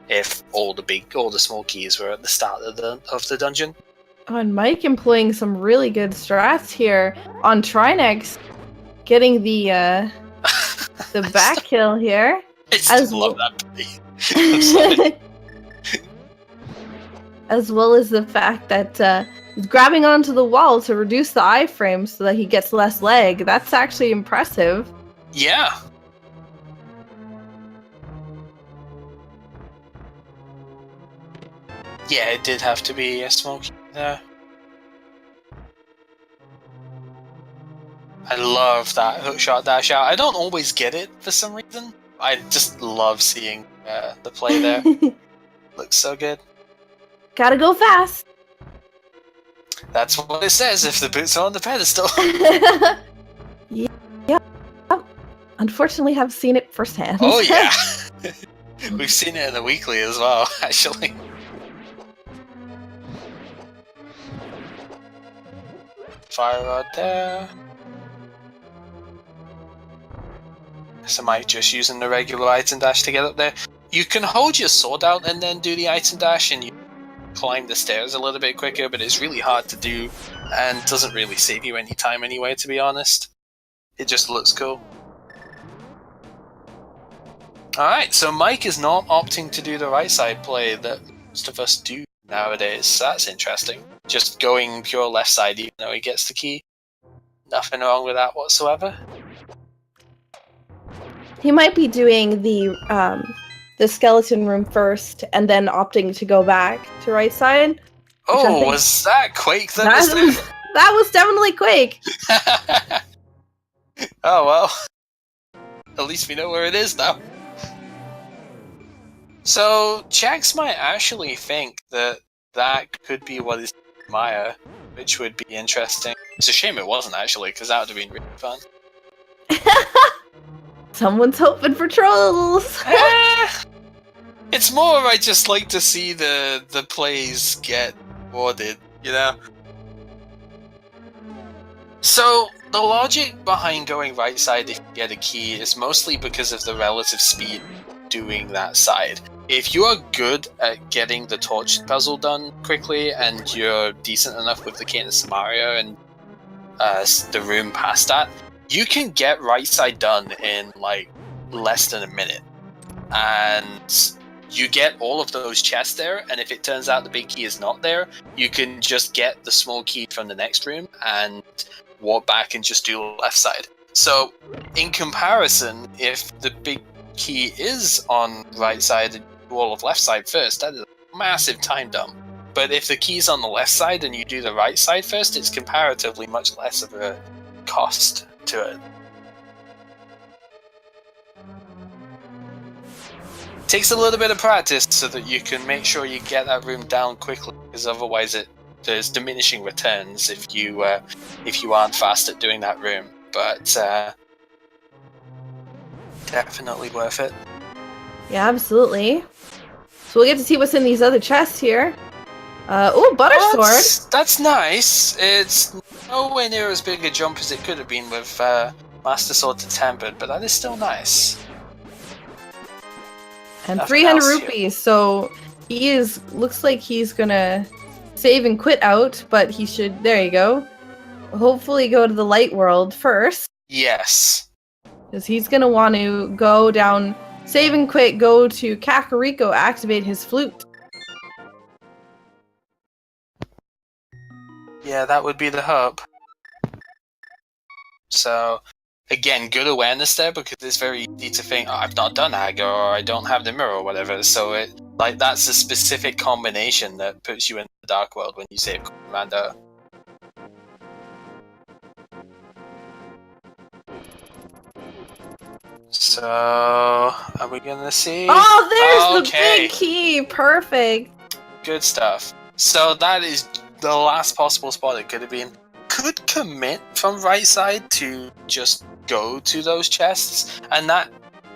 if all the small keys were at the start of the dungeon. On Mike employing some really good strats here on Trinex, getting the back kill here. I still love that play. I'm sorry. As well as the fact that he's grabbing onto the wall to reduce the iframe so that he gets less lag. That's actually impressive. Yeah. Yeah, it did have to be a small key there. I love that hookshot dash out. I don't always get it for some reason. I just love seeing the play there. Looks so good. Gotta go fast. That's what it says if the boots are on the pedestal. Yeah. Unfortunately, have seen it firsthand. Oh yeah. We've seen it in the weekly as well, actually. Fire rod there. So Mike just using the regular item dash to get up there. You can hold your sword out and then do the item dash and you climb the stairs a little bit quicker, but it's really hard to do and doesn't really save you any time anyway, to be honest. It just looks cool. Alright, so Mike is not opting to do the right side play that most of us do nowadays. That's interesting. Just going pure left side even though he gets the key. Nothing wrong with that whatsoever. He might be doing the skeleton room first and then opting to go back to right side. Oh, was that Quake that that was definitely Quake. Oh well. At least we know where it is now. So, Chex might actually think that that could be what is Maya, which would be interesting. It's a shame it wasn't actually, because that would have been really fun. Someone's hoping for trolls. It's more I just like to see the plays get awarded, you know? So, the logic behind going right side if you get a key is mostly because of the relative speed doing that side. If you are good at getting the torch puzzle done quickly and you're decent enough with the Cadence Samaria and the room past that, you can get right side done in like less than a minute. And you get all of those chests there, and if it turns out the big key is not there, you can just get the small key from the next room and walk back and just do left side. So, in comparison, if the big key is on right side and you do all of left side first, that is a massive time dump. But if the key's on the left side and you do the right side first, it's comparatively much less of a cost to it. Takes a little bit of practice so that you can make sure you get that room down quickly, because otherwise there's diminishing returns if you aren't fast at doing that room. But definitely worth it. Yeah, absolutely. So we'll get to see what's in these other chests here. Oh, butter sword. That's nice. It's nowhere near as big a jump as it could have been with Master Sword to Tempered, but that is still nice. And Nothing 300 else rupees, here. so looks like he's gonna save and quit out, but he should, there you go. Hopefully go to the light world first. Yes. Because he's gonna want to go down, save and quit, go to Kakariko, activate his flute. Yeah, that would be the hub. So, again, good awareness there, because it's very easy to think, oh, I've not done aggro, or I don't have the mirror, or whatever. So that's a specific combination that puts you in the dark world when you save Commander. So, are we gonna see? Oh, there's the big key! Perfect! Good stuff. So that is the last possible spot it could have been. Could commit from right side to just go to those chests, and that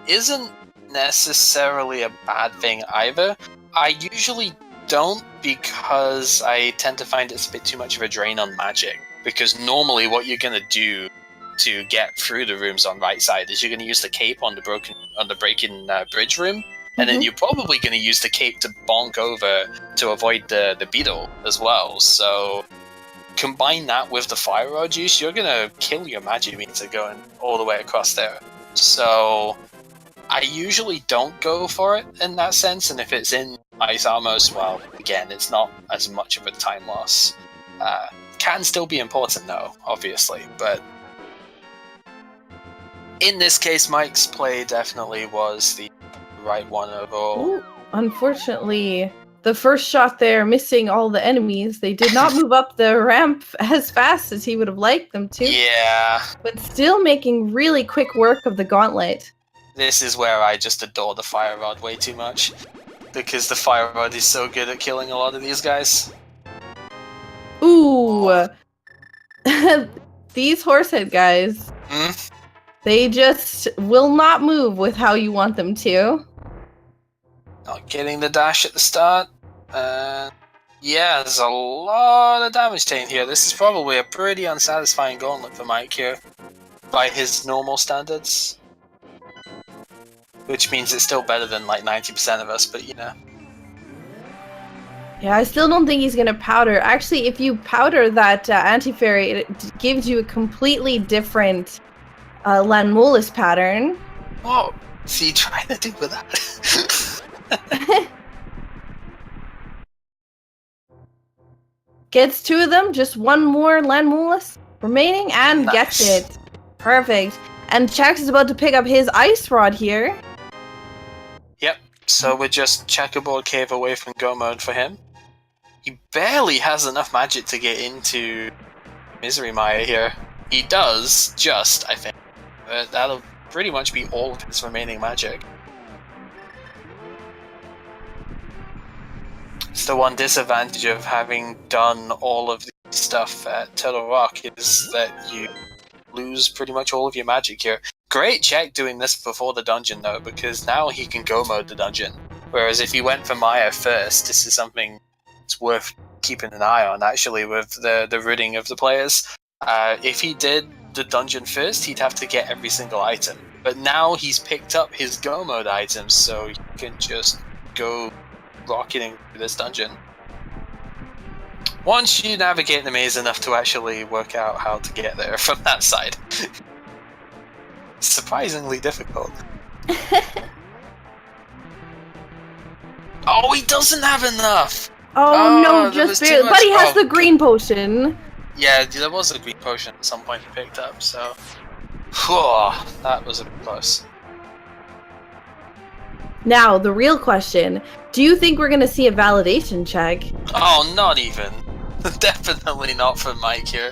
isn't necessarily a bad thing either. I usually don't, because I tend to find it's a bit too much of a drain on magic, because normally what you're going to do to get through the rooms on right side is you're going to use the cape on the breaking bridge room, and then you're probably going to use the cape to bonk over to avoid the beetle as well. So combine that with the fire rod use, you're going to kill your magic meter going all the way across there. So I usually don't go for it in that sense, and if it's in ice armors, well, again, it's not as much of a time loss. Can still be important though, obviously, but in this case, Mike's play definitely was the right one overall. Ooh, unfortunately, the first shot there, missing all the enemies. They did not move up the ramp as fast as he would have liked them to. Yeah. But still making really quick work of the gauntlet. This is where I just adore the fire rod way too much, because the fire rod is so good at killing a lot of these guys. Ooh. These horsehead guys. They just will not move with how you want them to. Not getting the dash at the start. Yeah, there's a lot of damage taken here. This is probably a pretty unsatisfying gauntlet for Mike here, by his normal standards. Which means it's still better than like 90% of us, but you know. Yeah, I still don't think he's gonna powder. Actually, if you powder that anti-fairy, it gives you a completely different Lanmolis pattern. What is he trying to do with that? Gets two of them, just one more Lanmolis remaining, and Nice. gets it. Perfect. And Chex is about to pick up his ice rod here. Yep, so we're just checkerboard cave away from go mode for him. He barely has enough magic to get into Misery Maya here. He does, just, I think. But that'll pretty much be all of his remaining magic. It's the one disadvantage of having done all of the stuff at Turtle Rock, is that you lose pretty much all of your magic here. Great check doing this before the dungeon though, because now he can go mode the dungeon. Whereas if he went for Maya first, this is something it's worth keeping an eye on actually with the rooting of the players. If he did the dungeon first, he'd have to get every single item. But now he's picked up his go mode items, so he can just go rocketing through this dungeon. Once you navigate the maze enough to actually work out how to get there from that side. Surprisingly difficult. Oh, he doesn't have enough! Oh no, there just was too barely. much- But he has oh, the green potion. Yeah, there was a green potion at some point he picked up, so... that was a bit close. Now, the real question. Do you think we're going to see a validation check? Oh, not even. Definitely not from Mike here.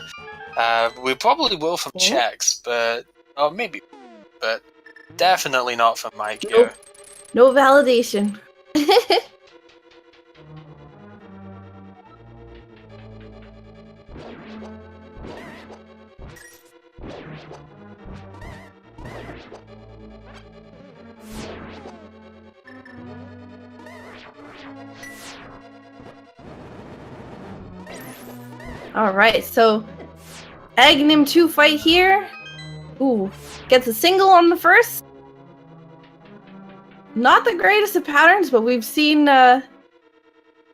We probably will from Okay. Chex, but... Oh, maybe. But definitely not from Mike Nope. here. No validation. Alright, so Agnim 2 fight here. Ooh, gets a single on the first. Not the greatest of patterns, but we've seen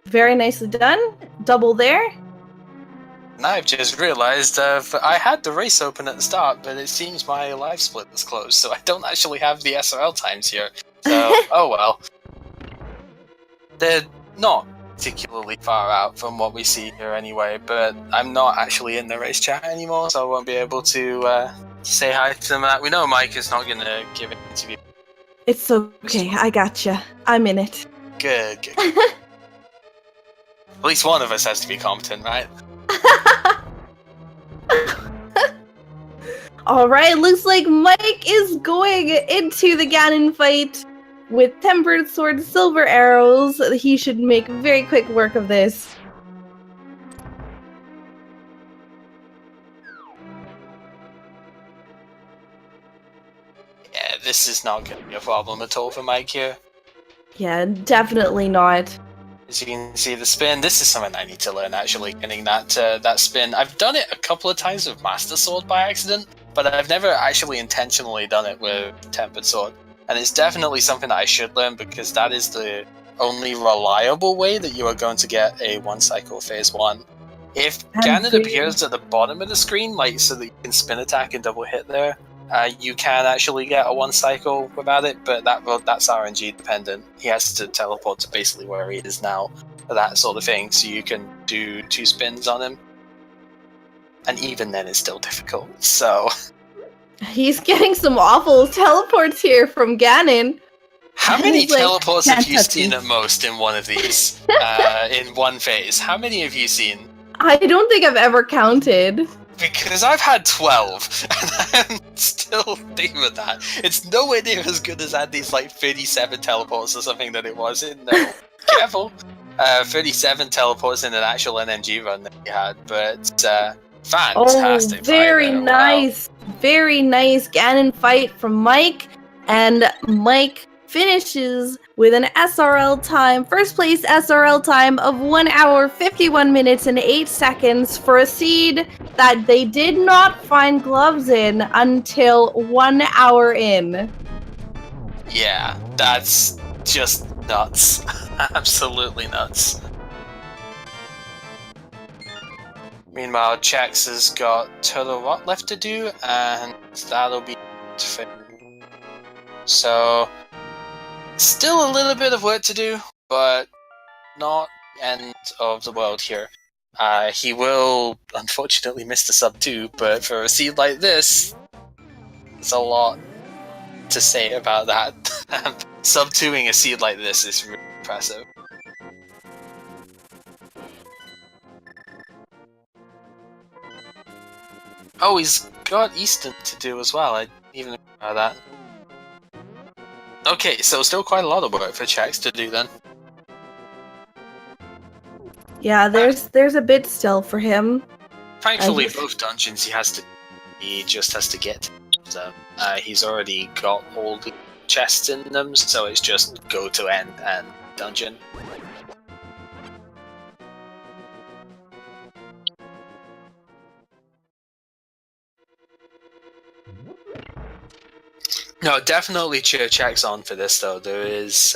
very nicely done. Double there. And I've just realised I had the race open at the start, but it seems my live split is closed, so I don't actually have the SRL times here. So, oh well. They're not particularly far out from what we see here anyway, but I'm not actually in the race chat anymore, so I won't be able to Say hi to them. We know Mike is not gonna give an interview. It's okay. I gotcha. I'm in it. Good. At least one of us has to be competent, right? Alright, looks like Mike is going into the Ganon fight with Tempered Sword Silver Arrows. He should make very quick work of this. Yeah, this is not going to be a problem at all for Mike here. Yeah, definitely not. As you can see, the spin, this is something I need to learn, actually, getting that spin. I've done it a couple of times with Master Sword by accident, but I've never actually intentionally done it with Tempered Sword. And it's definitely something that I should learn, because that is the only reliable way that you are going to get a one-cycle phase 1. If Ganon appears at the bottom of the screen, like so that you can spin attack and double hit there, you can actually get a one-cycle without it, but that's RNG dependent. He has to teleport to basically where he is now, that sort of thing, so you can do 2 spins on him. And even then it's still difficult, so... He's getting some awful teleports here from Ganon. How many He's like, teleports have "Can't you touch seen me." at most in one of these? In one phase? How many have you seen? I don't think I've ever counted. Because I've had 12, and I'm still thinking with that. It's nowhere near as good as Andy's 37 teleports or something that it was in careful. 37 teleports in an actual NMG run that he had, but fantastic. Oh, very fight there. nice. Wow. Very nice Ganon fight from Mike. And Mike finishes with an SRL time, first place SRL time of 1 hour, 51 minutes, and 8 seconds for a seed that they did not find gloves in until 1 hour in. Yeah, that's just nuts. Absolutely nuts. Meanwhile, Chex has got Turtle Rot left to do, and that'll be it. So, still a little bit of work to do, but not the end of the world here. He will, unfortunately, miss the sub 2, but for a seed like this, there's a lot to say about that. Sub 2ing a seed like this is really impressive. Oh, he's got Easton to do as well. I didn't even know about that. Okay, so still quite a lot of work for Chex to do then. Yeah, there's a bit still for him. Thankfully, both dungeons he just has to get to them. He's already got all the chests in them, so it's just go to end and dungeon. No, definitely cheer Chex on for this though. There is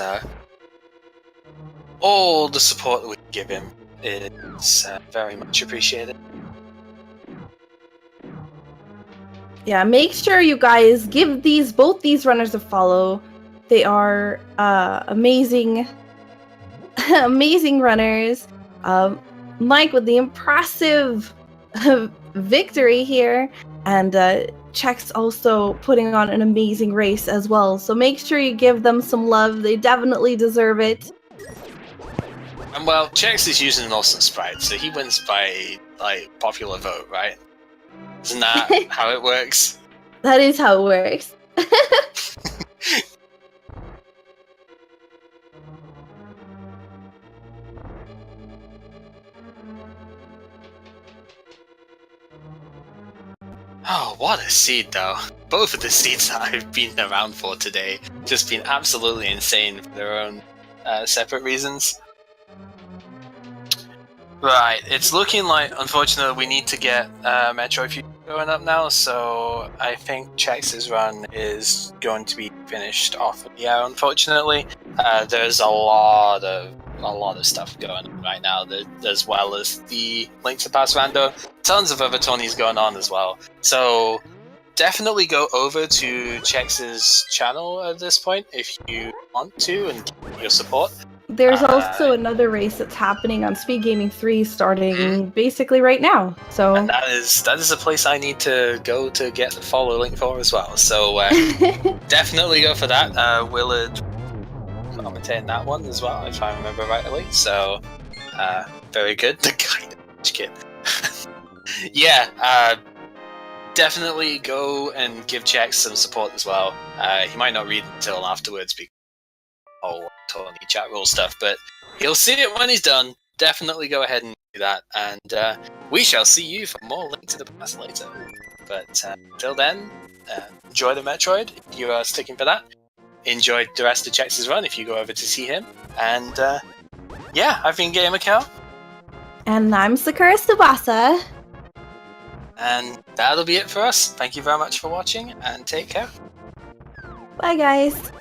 all the support that we give him is very much appreciated. Yeah, make sure you guys give both these runners a follow. They are amazing, amazing runners. Mike with the impressive victory here, and Chex also putting on an amazing race as well. So make sure you give them some love. They definitely deserve it. And well, Chex is using an awesome sprite, so he wins by popular vote, right? Isn't that how it works? That is how it works. Oh, what a seed though. Both of the seeds that I've been around for today just been absolutely insane for their own separate reasons. Right, it's looking like, unfortunately, we need to get Metroid Fusion going up now, so I think Chex's run is going to be finished off. Yeah, unfortunately, there's a lot of stuff going on right now, as well as the Link to Past Rando. Tons of other tourneys going on as well. So definitely go over to Chex's channel at this point if you want to and give your support. There's also another race that's happening on Speed Gaming 3 starting basically right now. So And that is a place I need to go to get the follow link for as well. So definitely go for that. Willard commentating that one as well, if I remember rightly. So very good. The kind of kid. Yeah, definitely go and give Chex some support as well. He might not read until afterwards because Tony chat rule stuff, but he'll see it when he's done. Definitely go ahead and do that, and we shall see you for more Link to the Past later. But till then, enjoy the Metroid if you are sticking for that. Enjoy the rest of Chex's run if you go over to see him. And yeah, I've been Gamer Cal. And I'm Sakura Tsubasa. And that'll be it for us. Thank you very much for watching, and take care. Bye, guys.